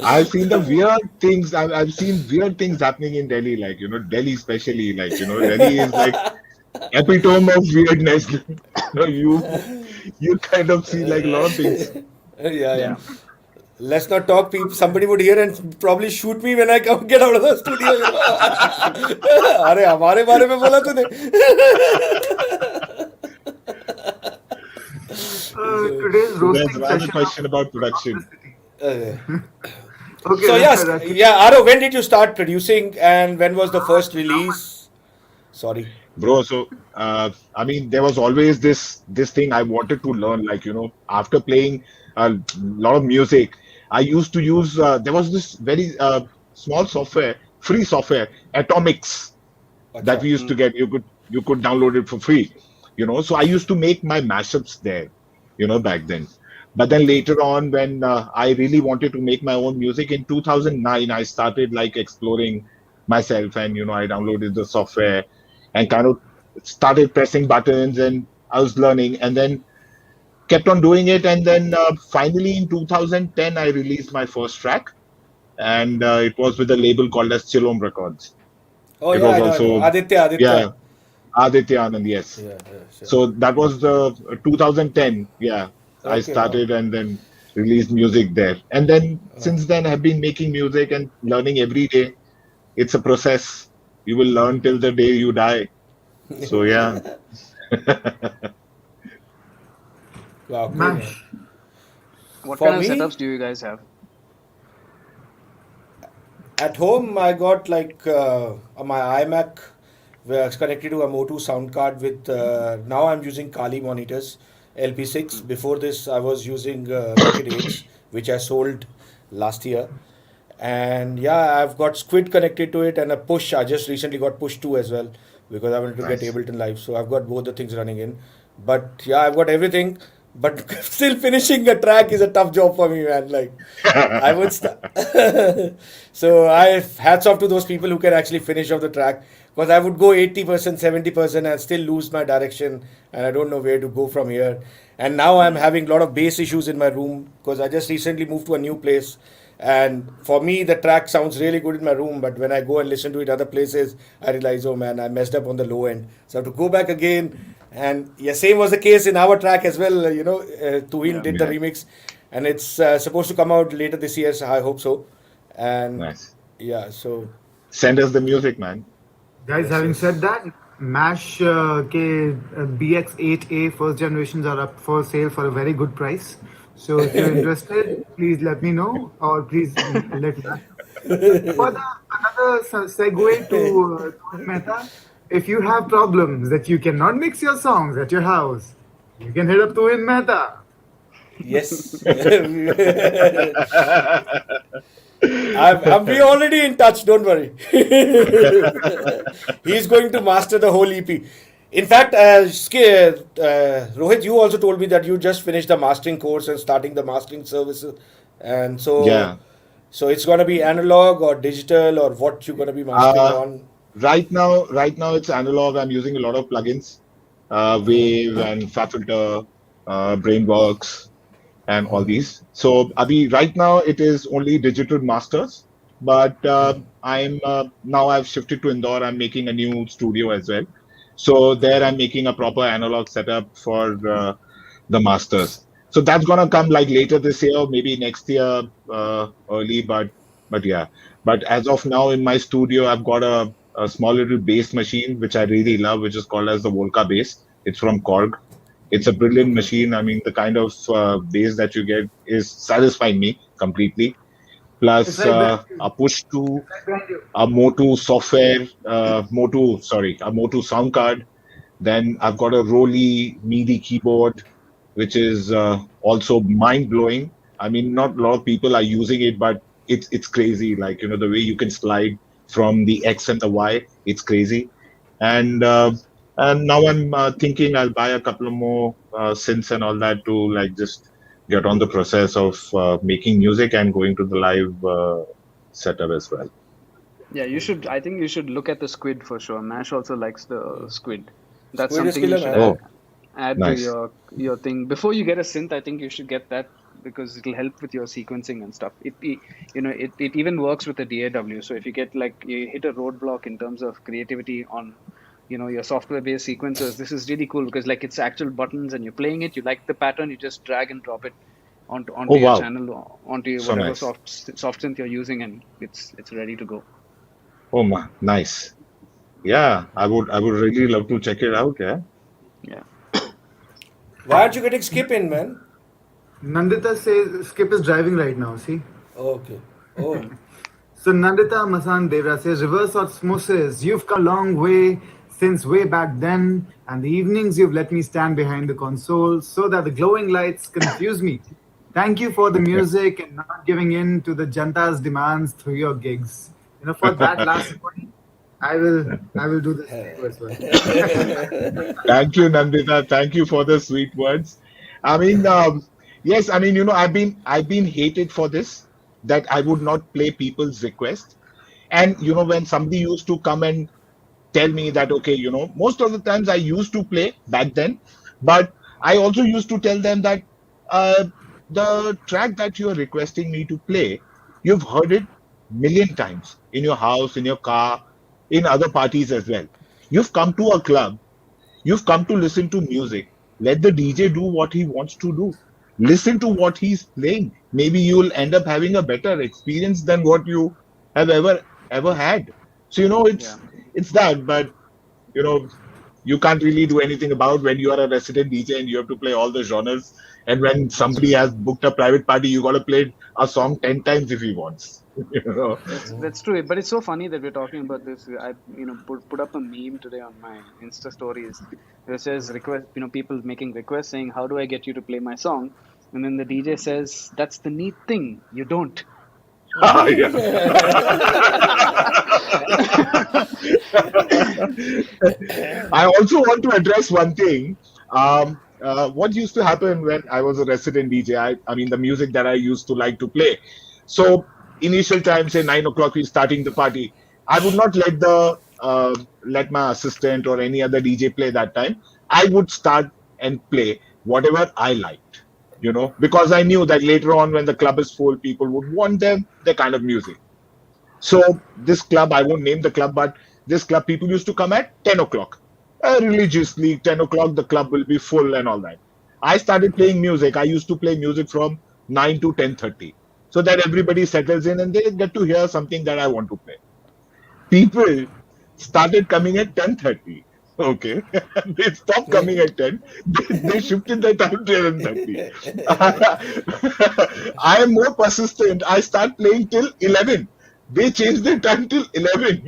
I've seen the weird things. I've seen weird things happening in Delhi, like, Delhi especially, like, Delhi is like epitome of weirdness. You kind of see like a lot of things. Yeah, yeah. Yeah. Let's not talk. People, somebody would hear and probably shoot me when I come get out of the studio. अरे हमारे बारे में बोला तूने. So, Today's So there's roasting another session question about of the production. city. uh, Okay, so yes, Rakesh. yeah, Aro, when did you start producing and when was the first release? Sorry. Bro, so I mean, there was always this thing I wanted to learn. Like, after playing a lot of music, I used to use there was this very small software, free software, Atomics, that Acha. we used to get. You could download it for free. So I used to make my mashups there, back then. But then later on, when I really wanted to make my own music in 2009, I started like exploring myself, and I downloaded the software and kind of started pressing buttons, and I was learning, and then kept on doing it, and then finally in 2010 I released my first track, and it was with a label called as Chillom Records. Oh It yeah, was I know. also, Aditya, yeah, Aditya. Aditya Anand, yes. Yeah, yeah, sure. So that was the 2010. Yeah, I Okay, wow. started and then released music there. And then since then, I've been making music and learning every day. It's a process. You will learn till the day you die. So yeah, Wow, cool, man. Mash. What For kind of me, setups do you guys have? at home, I got like my iMac where it's connected to a Motu sound card with. Now I'm using Kali monitors, LP6. Before this, I was using Rocket 8s, which I sold last year. And yeah, I've got Squid connected to it and a Push. I just recently got Push 2 as well because I wanted to get nice. Ableton Live. So I've got both the things running in. But yeah, I've got everything. But still finishing a track is a tough job for me, man. Like, I would start. So I hats off to those people who can actually finish off the track because I would go 80%, 70% and still lose my direction and I don't know where to go from here. And now I'm having a lot of bass issues in my room because I just recently moved to a new place. And for me, the track sounds really good in my room, but when I go and listen to it other places, I realize, oh man, I messed up on the low end. So I have to go back again. And yeah, same was the case in our track as well. Tuhin Yeah. did the Yeah, remix, and it's supposed to come out later this year. So I hope so. And nice. yeah, so Send us the music, man. Guys, yes, having said yes. that, Mash के BX8A first generations are up for sale for a very good price. So if you're interested, please let me know or please let Mash know. For the another segue to Mehta, if you have problems that you cannot mix your songs at your house, you can hit up Tuhin Mehta. Yes. We already in touch. Don't worry. He's going to master the whole EP. In fact, Rohit, you also told me that you just finished the mastering course and starting the mastering services, and Yeah. so it's gonna be analog or digital or what you're gonna be mastering Uh, on. right now it's analog. I'm using a lot of plugins, Wave and FabFilter, Brainworks, and all these. So, Abhi, right now it is only digital masters, but I'm now I've shifted to Indore. I'm making a new studio as well. So there I'm making a proper analog setup for the masters. So that's gonna come like later this year, or maybe next year, early. But yeah. But as of now, in my studio, I've got a small little bass machine which I really love, which is called as the Volca bass. It's from Korg. It's a brilliant machine. I mean, the kind of bass that you get is satisfying me completely. It's Plus, right behind you. a push to Right behind you. a Motu software, a Motu sound card. Then I've got a Roly MIDI keyboard, which is also mind blowing. I mean, not a lot of people are using it, but it's crazy. Like, the way you can slide from the X and the Y, it's crazy. And now I'm thinking I'll buy a couple of more synths and all that to like just get on the process of making music and going to the live setup as well. Yeah, you should. I think you should look at the squid for sure. Mash also likes the squid. That's Squid is something you killer, should man. Oh, add to nice. your thing before you get a synth. I think you should get that because it'll help with your sequencing and stuff. It even works with the DAW. So if you get like you hit a roadblock in terms of creativity on your software-based sequencers, this is really cool because like it's actual buttons and you're playing it. You like the pattern, you just drag and drop it onto Oh your wow, channel, onto your so whatever nice. soft synth you're using, and it's ready to go. Oh my, nice. Yeah, I would really love to check it out. Yeah. Yeah. Why aren't you getting Skip in, man? Nandita says Skip is driving right now. See. Okay. Oh. So Nandita Masan Devra says, reverse osmosis, you've come a long way since way back then, and the evenings you've let me stand behind the console so that the glowing lights confuse me. Thank you for the music and not giving in to the janta's demands through your gigs. For that last point, I will do this for you as well. Thank you, Nandita. Thank you for the sweet words. I mean, yes, I mean, I've been hated for this, that I would not play people's request. And when somebody used to come and tell me that, okay, most of the times I used to play back then, but I also used to tell them that uh, the track that you are requesting me to play, you've heard it million times in your house, in your car, in other parties as well. You've come to a club. You've come to listen to music. Let the DJ do what he wants to do. Listen to what he's playing. Maybe you'll end up having a better experience than what you have ever had. So Yeah. it's that, but you know you can't really do anything about when you are a resident DJ and you have to play all the genres. And when That's somebody true. has booked a private party, you got to play a song 10 times if he wants. You know. That's true. But it's so funny that we're talking about this. I put up a meme today on my Insta stories. It says request. People making requests saying, "How do I get you to play my song?" And then the DJ says, "That's the neat thing. You don't." Yeah. I also want to address one thing. What used to happen when I was a resident DJ? I mean, the music that I used to like to play. So, initial time, say 9 o'clock, we're starting the party. I would not let my assistant or any other DJ play that time. I would start and play whatever I liked, because I knew that later on, when the club is full, people would want their kind of music. So this club, I won't name the club, but this club, people used to come at 10 o'clock. Religiously, 10 o'clock, the club will be full and all that. I started playing music. I used to play music from 9 to 10:30, so that everybody settles in and they get to hear something that I want to play. People started coming at 10:30. Okay. They stopped coming at 10. They shifted their time to 11:30. I am more persistent. I start playing till 11. They changed their time till 11.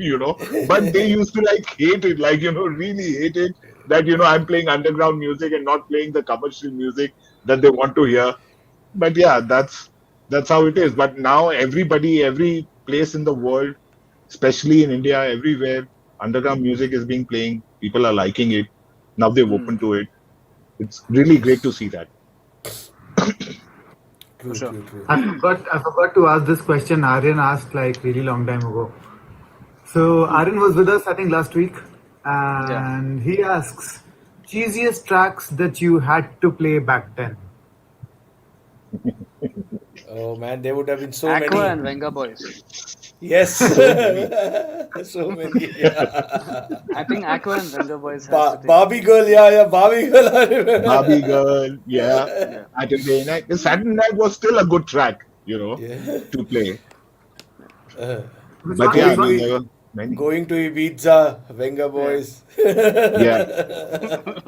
But they used to like hate it, like, really hate it that, I'm playing underground music and not playing the commercial music that they want to hear. But yeah, that's how it is. But now every place in the world, especially in India, everywhere, underground music is being playing. People are liking it. Now they've opened to it. It's really great to see that. For True, sure. true, true. I forgot to ask this question. Aryan asked like really long time ago. So Hmm. Aryan was with us, I think, last week, Yeah. and he asks, cheesiest tracks that you had to play back then. Oh man, there would have been so Aqua many. and Venga Boys. Yes. So many. So many. Yeah. I think Aqua and Venga Boys has to take the Barbie cake. girl, yeah, yeah, Barbie girl. I Barbie remember. Girl, yeah. Yeah. Saturday Night. The Saturday Night was still a good track, Yeah. to play. Which But one? yeah, Which I Going to mean, one? there were many. going to Ibiza, Venga Yeah. boys. Yeah.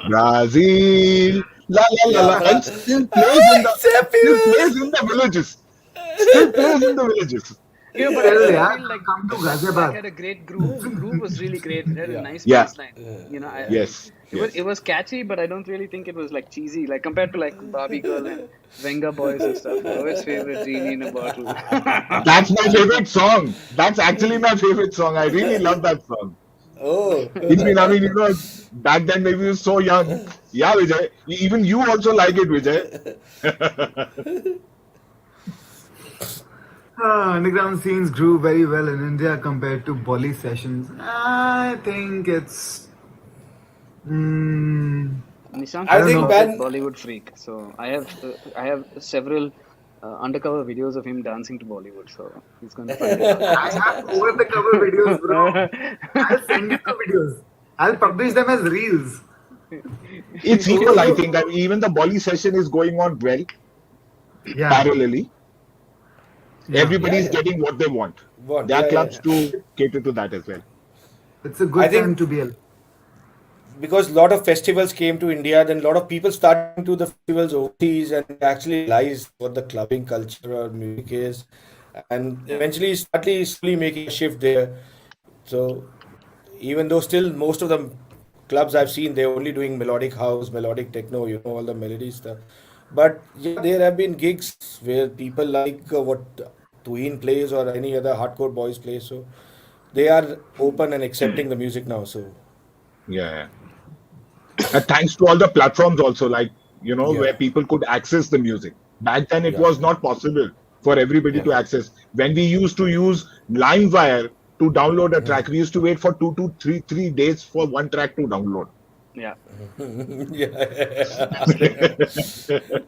Brazil, la la la la, Yeah, and It's happy, still plays man. in the villages. Still plays in the villages. But I Still, still yeah, feel like come to that track Ghaziabad. had a great groove. The groove was really great. It had a Yeah. nice Yeah. bass line. Yeah. Yes. It Yes. was catchy, but I don't really think it was like cheesy, like compared to like Barbie Girl and Venga Boys and stuff. Rohit's favorite genie in a bottle. That's my favorite song. That's actually my favorite song. I really love that song. Oh. I mean, back then maybe you were so young. Yeah, Vijay. Even you also like it, Vijay. Underground scenes grew very well in India compared to Bolly sessions. I think it's. Mm, Nishant I I don't talks think, know. about like man. Bollywood freak. So I have several undercover videos of him dancing to Bollywood, so he's going to find it out. I have over the cover videos, bro. I'll send you the videos. I'll publish them as reels. It's Okay, equal, I so think. I mean, even the Bolly session is going on well, yeah, parallelly. yeah. Everybody Yeah, is yeah. getting what they want. What? There are Yeah, yeah, clubs yeah. to cater to that as well. It's a I good time think to be alive. because a lot of festivals came to India, then a lot of people started going to the festivals overseas and they actually realized what the clubbing culture or music is, and Yeah. eventually started slowly making a shift there. So even though still most of the clubs I've seen, they're only doing melodic house, melodic techno, all the melody stuff. But yeah, there have been gigs where people like what Tuhin plays or any other hardcore boys play. So they are open and accepting the music now. So Yeah. And thanks to all the platforms also, like, yeah, where people could access the music. Back then, it yeah, was not possible for everybody yeah. to access. When we used to use LimeWire to download a track, we used to wait for 2 to 3 days for one track to download. Yeah. Yeah.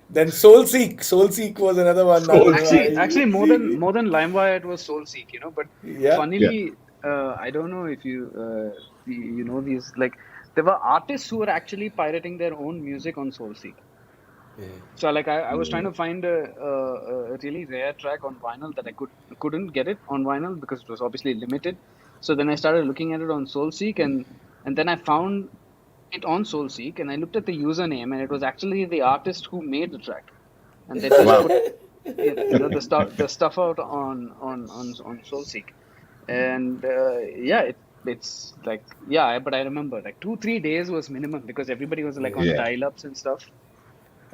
Then Soul Seek was another one. So, Actually, more than LimeWire, it was SoulSeek, But Yeah. yeah, funnily, I don't know if you know these, like, there were artists who were actually pirating their own music on SoulSeek. So like I was trying to find a really rare track on vinyl that I couldn't get it on vinyl because it was obviously limited. So then I started looking at it on SoulSeek, and then I found it on SoulSeek, and I looked at the username, and it was actually the artist who made the track, and they just wow. put the stuff out on SoulSeek, and yeah, it's like, yeah, but I remember like 2-3 days was minimum because everybody was like on Yeah, dial-ups and stuff.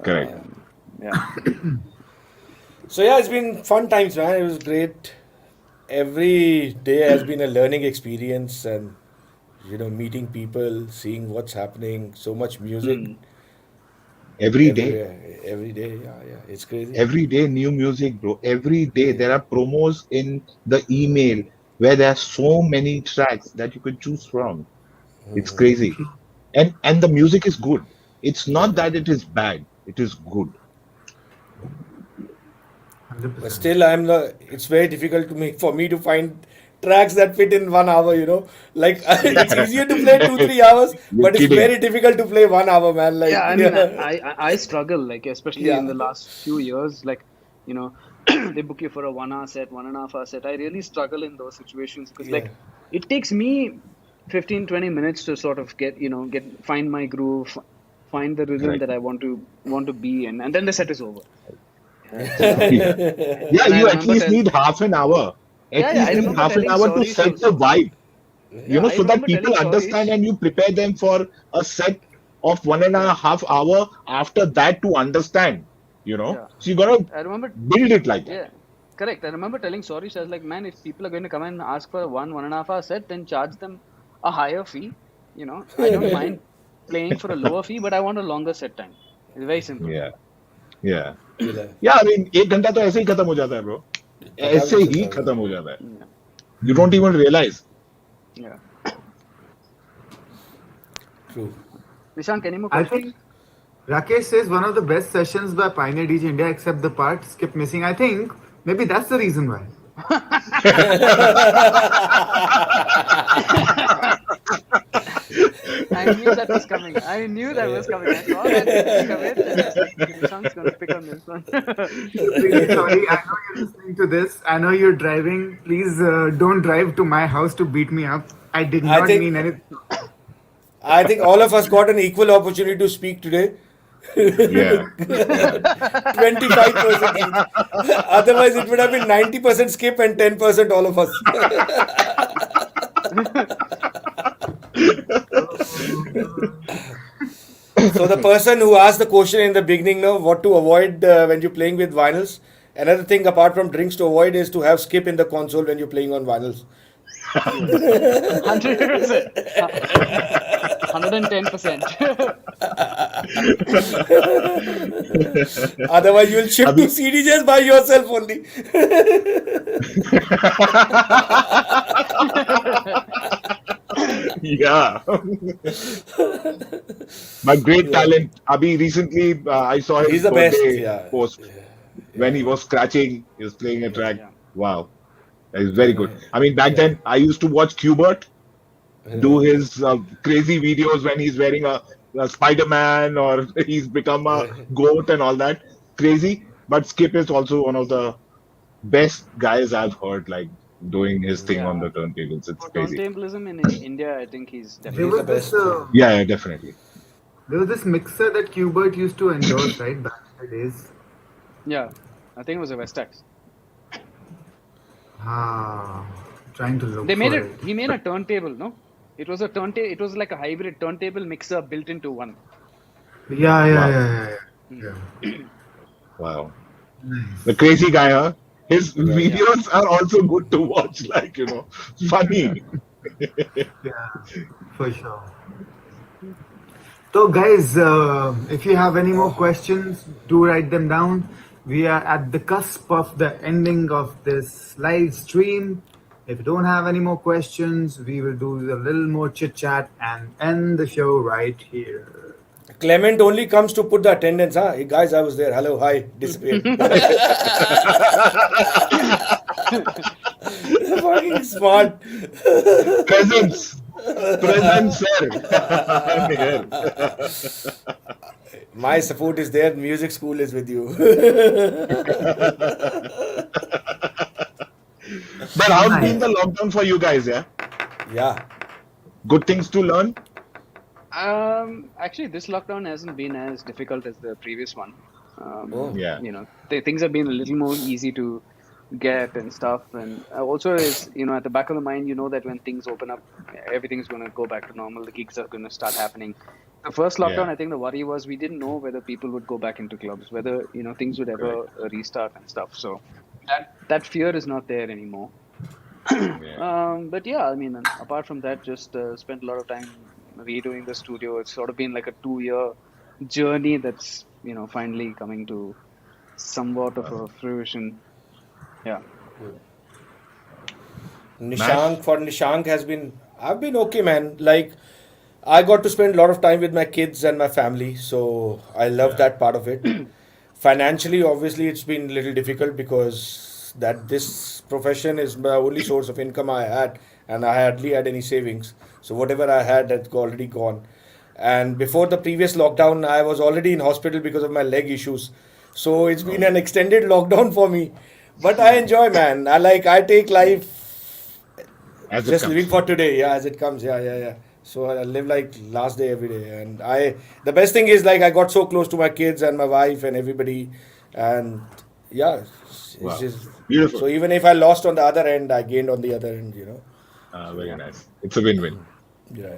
correct. Yeah. So yeah, it's been fun times, man. It was great. Every day has been a learning experience, and meeting people, seeing what's happening. So much music Mm. Every day. everywhere, every day. Yeah, yeah. It's crazy. Every day, new music, bro. Every day, Yeah. there are promos in the email where there are so many tracks that you can choose from. It's crazy. And the music is good. It's Yeah, not yeah. that it is bad. It is good. But 100%. still, it's very difficult for me to find tracks that fit in 1 hour. Like it's easier to play 2-3 hours, You're but it's kidding. very difficult to play 1 hour, man. Yeah, Like I mean, I struggle, like, especially in yeah, the last few years, like, you know, they book you for a 1 hour set, 1.5 hour set. I really struggle in those situations because, yeah, like, it takes me 15-20 minutes to sort of find my groove, find the rhythm Correct. that I want to be in, and then the set is over. Yeah. Yeah, And I you at remember least need half an hour. At yeah, I least need remember half an telling hour to sorries set the also. vibe, Yeah, I so that remember telling people understand sorries. and you prepare them for a set of 1.5 hour after that to understand. Yeah, So you gotta I remember. build it like that. Yeah, correct. I remember telling sorry. So I was like, man, if people are going to come and ask for a 1.5 hour set, then charge them a higher fee. I don't mind playing for a lower fee, but I want a longer set time. It's very simple. Yeah. Yeah. yeah. Yeah, I mean, 1 घंटा तो ऐसे ही खत्म हो जाता है, bro. पता भी ऐसे नहीं ही चलता है। खत्म हो जाता है. Yeah, You don't even realize. yeah. True. Nishank, any more I questions? think Rakesh says one of the best sessions by Pioneer DJ India, except the part skip missing. I think maybe that's the reason why. I knew that was coming. I knew that was coming. I saw that beginning of it, and I was like, okay, Nishank's going to pick on this one. Really sorry. I know you're listening to this. I know you're driving. Please don't drive to my house to beat me up. I did I not think mean anything. I think all of us got an equal opportunity to speak today. Yeah. Yeah. 25% each. Otherwise, it would have been 90% skip and 10% all of us. So the person who asked the question in the beginning, now what to avoid when you're playing with vinyls. Another thing apart from drinks to avoid is to have skip in the console when you're playing on vinyls. Yes, 100%, 110%. Otherwise, you'll shift to अभी CDJs by yourself only. yeah. But great Yeah. talent. Abhi recently I saw He's his the best. birthday Yeah. post. when he Yeah. was scratching, he was playing a Yeah. track. Yeah. Wow, that is very good. I mean, back Yeah. then I used to watch Qbert do his crazy videos when he's wearing a Spider-Man or he's become a goat and all that. Crazy. But Skip is also one of the best guys I've heard, like doing his thing on Yeah. the turntables. It's For crazy. turntablism in India, I think he's There He's definitely the was the this best. best. Yeah. Yeah, yeah, definitely. there was this mixer that Qbert used to endorse, right, back in the days. Yeah, I think it was a Vestax. Ah, trying to look They made for it. it. He made a turntable. No, it was a turntable. It was like a hybrid turntable mixer built into one. Yeah, yeah, Wow, yeah, yeah, yeah. Hmm. Yeah. wow. The Nice. crazy guy, huh? His Right. Yeah. videos are also good to watch, like, Yeah. funny. Yeah, for sure. So, guys, if you have any more questions, do write them down. We are at the cusp of the ending of this live stream. If you don't have any more questions, we will do a little more chit chat and end the show right here. Clement only comes to put the attendance. Huh? Hey, guys, I was there. Hello, hi. Disappeared. Fucking smart. Presence, presence, sir. I'm here. My support is there. Music school is with you. But how's been Nice. the lockdown for you guys? Yeah, Yeah. good things to learn. Actually, this lockdown hasn't been as difficult as the previous one. Oh. Yeah, Things have been a little more easy to get and stuff. And also, is at the back of the mind, you know that when things open up, everything's going to go back to normal. The gigs are going to start happening. The first lockdown, yeah, I think the worry was we didn't know whether people would go back into clubs, whether things would correct. ever restart and stuff. So that fear is not there anymore. Yeah, But yeah, I mean, apart from that, just spent a lot of time redoing the studio. It's sort of been like a 2 year journey that's, finally coming to somewhat of a fruition. Yeah. nice. Nishank has been, I've been okay, man. Like, I got to spend a lot of time with my kids and my family, so I love Yeah, that part of it. Financially, obviously, it's been a little difficult because that this profession is my only source of income I had, and I hardly had any savings. So whatever I had, that's already gone. And before the previous lockdown, I was already in hospital because of my leg issues. So it's been oh, an extended lockdown for me. But I enjoy, man. I take life as it just living comes. for today, yeah, as it comes, yeah, yeah, yeah. So I live like last day every day, and the best thing is like I got so close to my kids and my wife and everybody, and yeah, it's Wow, just beautiful. so even if I lost on the other end, I gained on the other end. Very Yeah. nice. It's a win-win. Yeah,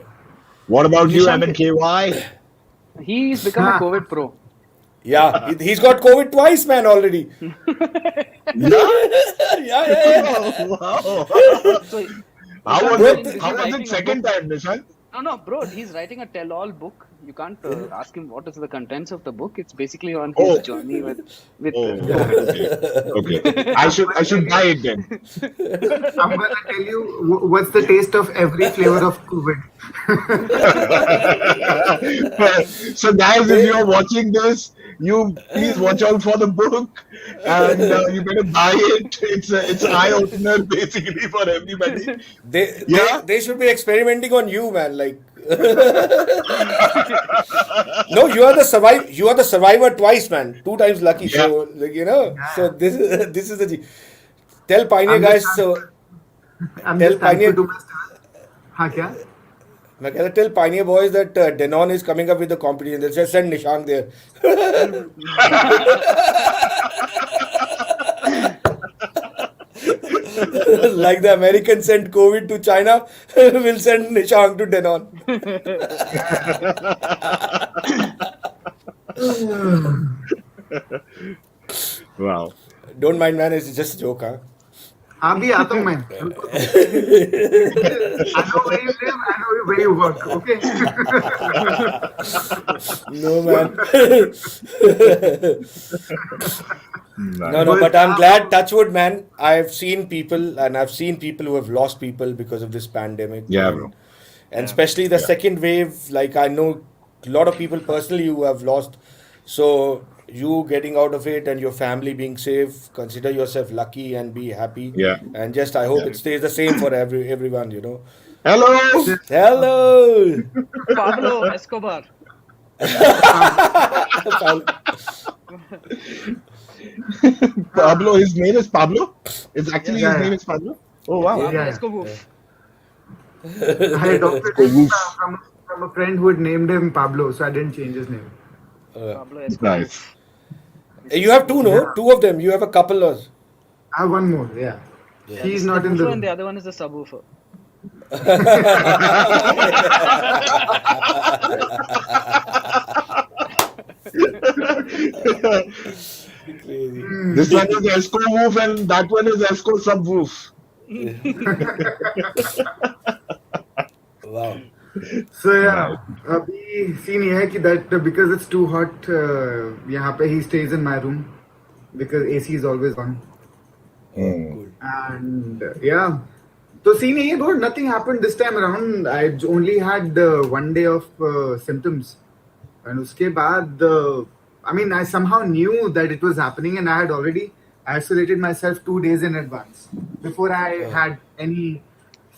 What about you, Nishank, MNKY? he's become a Ha! COVID pro. yeah. He's got COVID twice, man, already. Yeah. Yeah, yeah, Wow. So How Nishank was is it? in busy How was it writing a second book. time, Nishan? No, no, bro, he's writing a tell-all book. You can't ask him what is the contents of the book. It's basically on his Oh, journey with oh, COVID. okay, okay. I I'm should I gonna tell should buy you. it then. I'm gonna tell you what's the taste of every flavor of COVID. So, guys, if they you're watching this, you please watch out for the book, and you better buy it. It's an eye opener basically for everybody. Yeah. they should be experimenting on you, man. Like, no, you are the survivor twice, man. Two times lucky. Yeah. So like, so Yeah. this is the tell Pioneer I'm just guys. So thankful. I'm tell just thankful Pioneer. to my stars. हाँ क्या? I gotta tell Pioneer boys that Denon is coming up with the competition. They'll just send Nishank there. Like the Americans sent COVID to China, we'll send Nishank to Denon. Wow. Don't mind, man. It's just a joke, huh? हाँ भी आता हूँ मैं. रुको तुम. I know where you live. I know where you work. Okay. No, man. No, Nice. no, But but I'm glad, touchwood, man. I've seen people, and I've seen people who have lost people because of this pandemic, Yeah, bro. and Yeah. especially the Yeah. second wave. Like I know a lot of people personally who have lost. So you getting out of it and your family being safe, consider yourself lucky and be happy. Yeah. And just I hope Yeah. it stays the same for everyone, you know. Hello, Hello. Pablo Escobar. Pablo. His name is Pablo. It's actually Yes. his Yeah, name yeah, is Pablo. Oh wow. Pablo yeah. Escobar. I adopted Go it woof. from a friend who had named him Pablo, so I didn't change his name. Pablo Escobar. Nice. You have two, no? Yeah, Two of them. You have a couple of. I have one more. Yeah, Yeah. Yeah, this he's is the not in the woofer and the room. other one is the subwoofer. Crazy. This one is Esco Woof and that one is Esco Subwoof. Wow. So Nice. yeah, अभी scene ये है कि that because it's too hot, यहाँ पे he stays in my room because AC is always on. Oh, Hmm. cool. And yeah, so scene ये bro, nothing happened this time around. I only had 1 day of symptoms, and उसके बाद I mean I somehow knew that it was happening, and I had already isolated myself 2 days in advance before I had any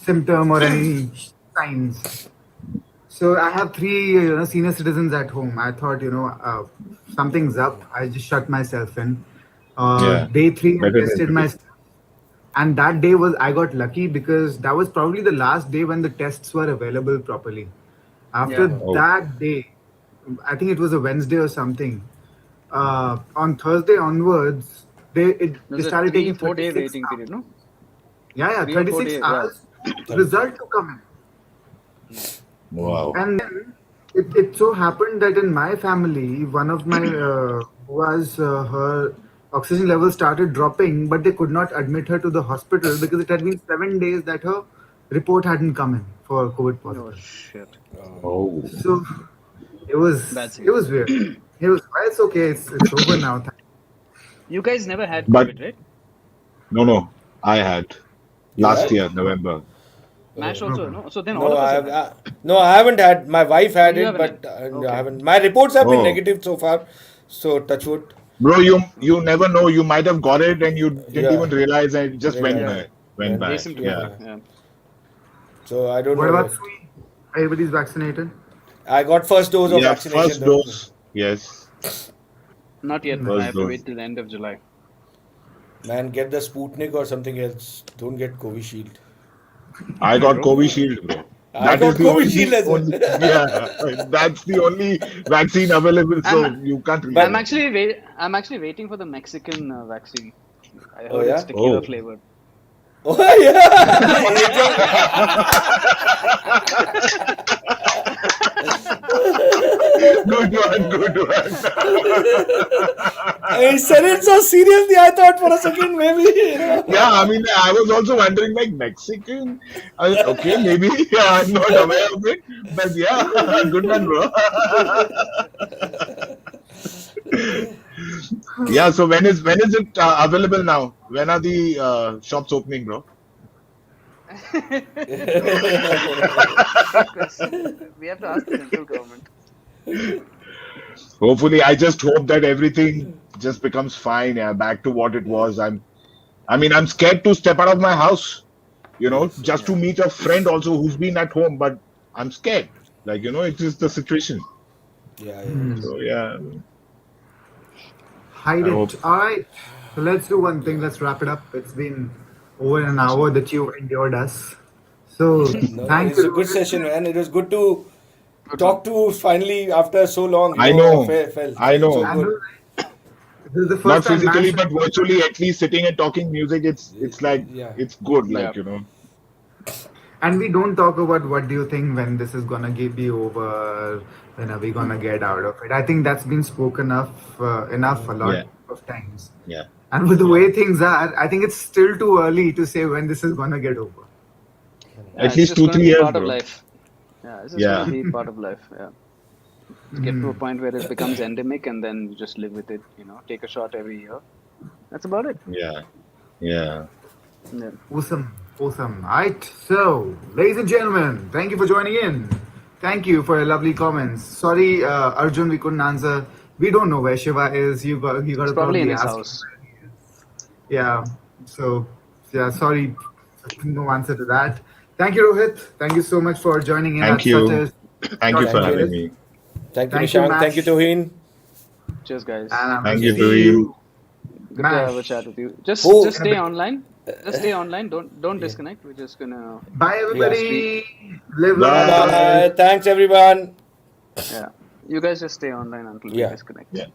symptom or any signs. So I have three senior citizens at home. I thought something's up. I just shut myself in. Yeah. Day three, I Better than tested today. myself, and that day was I got lucky because that was probably the last day when the tests were available properly. After Yeah. Oh. that day, I think it was a Wednesday or something. On Thursday onwards, they There's a started taking 3-4 day 36 waiting hours. period, no? Yeah, 3 or 4 36 days. Yeah. hours result to come in. Wow. And then it so happened that in my family, one of my her oxygen levels started dropping, but they could not admit her to the hospital because it had been 7 days that her report hadn't come in for COVID Oh positive. shit. Oh. So it was Bad it scenario. was weird. It was it's okay. It's over now. You guys never had But COVID, right? no. I had You last had? year, November. Mash No also, problem. no? So then all No, of us I have have. had. No, I haven't had. My wife had You it, haven't but had. I Okay. haven't. My reports have been Oh. negative so far. So touch wood. Bro, you never know. You might have got it and you didn't Yeah. even realize and it just went Yeah. Realize. by. Went by. Yeah. Yeah. Asymptomatic. Yeah. So I don't What know about what. Sui? Everybody's vaccinated? I got first dose of Yeah, vaccination first though. dose. Yes. Not yet. I Nice. First have to dose. wait till the end of July. Man, get the Sputnik or something else. Don't get Covishield. I got Bro. Covishield, bro. I That got is the Covishield as well. yeah, that's the only vaccine available, so I'm you can't really. But I'm actually waiting for the Mexican vaccine. I oh heard it's yeah. tequila Oh. flavored. Oh yeah. Good one, good one. I said it so seriously. I thought for a second maybe. Yeah, I mean, I was also wondering, like Mexican. Okay, maybe. Yeah, I'm not aware of it, but yeah, good one, bro. Yeah. So when is it available now? When are the shops opening, bro? Good question. We have to ask the central government. Hopefully, I just hope that everything just becomes fine. Yeah, back to what it was. I'm scared to step out of my house. Just to Yeah. meet a friend also who's been at home, but I'm scared. Like, it's just the situation. Yeah. So yeah, Hide I hope. it. All right. So let's do one thing. Let's wrap it up. It's been over an hour that you endured us. So No, thank it's a you. good session, man. It was good to Good talk to finally after so long. I know, Felt I so know. And good. this is the Not first time physically, Mash. but virtually, at least sitting and talking music, it's like Yeah. it's good. Yeah. Like, And we don't talk about what do you think when this is gonna be over, when are we gonna get out of it. I think that's been spoken of enough a lot yeah, of times. yeah, And with the yeah. way things are, I think it's still too early to say when this is gonna get over. Yeah, At it's least just going to 2-3 be years, part of bro. life. Yeah, it's just going Yeah, to be part of life. Yeah. Get to a point where it becomes endemic and then you just live with it, take a shot every year. That's about it. yeah, yeah. Yeah. Awesome. Awesome. All right. So, ladies and gentlemen, thank you for joining in. Thank you for your lovely comments. Sorry, Arjun, we couldn't answer we don't know where Shiva is. You got He's to probably in probably his ask him. house. Yeah. So yeah, sorry, no answer to that. Thank you, Rohit. Thank you so much for joining in Thank at such you. a Thank you short for Thank having you. notice. me. Thank you, Thank you, Nishank. Thank you, Max. Tuhin. Cheers, And guys. I will Thank you, see Cheers. Tuhin. you, Good to have a chat Mash, with you. Just Oh, in a stay bit. online. Just stay online. Don't yeah. disconnect. We're just gonna Bye, Yeah. stream. everybody. Live Bye long, Bye. prosper. bye. Thanks, everyone. Yeah. You guys just stay online until we Yeah. disconnect. Yeah.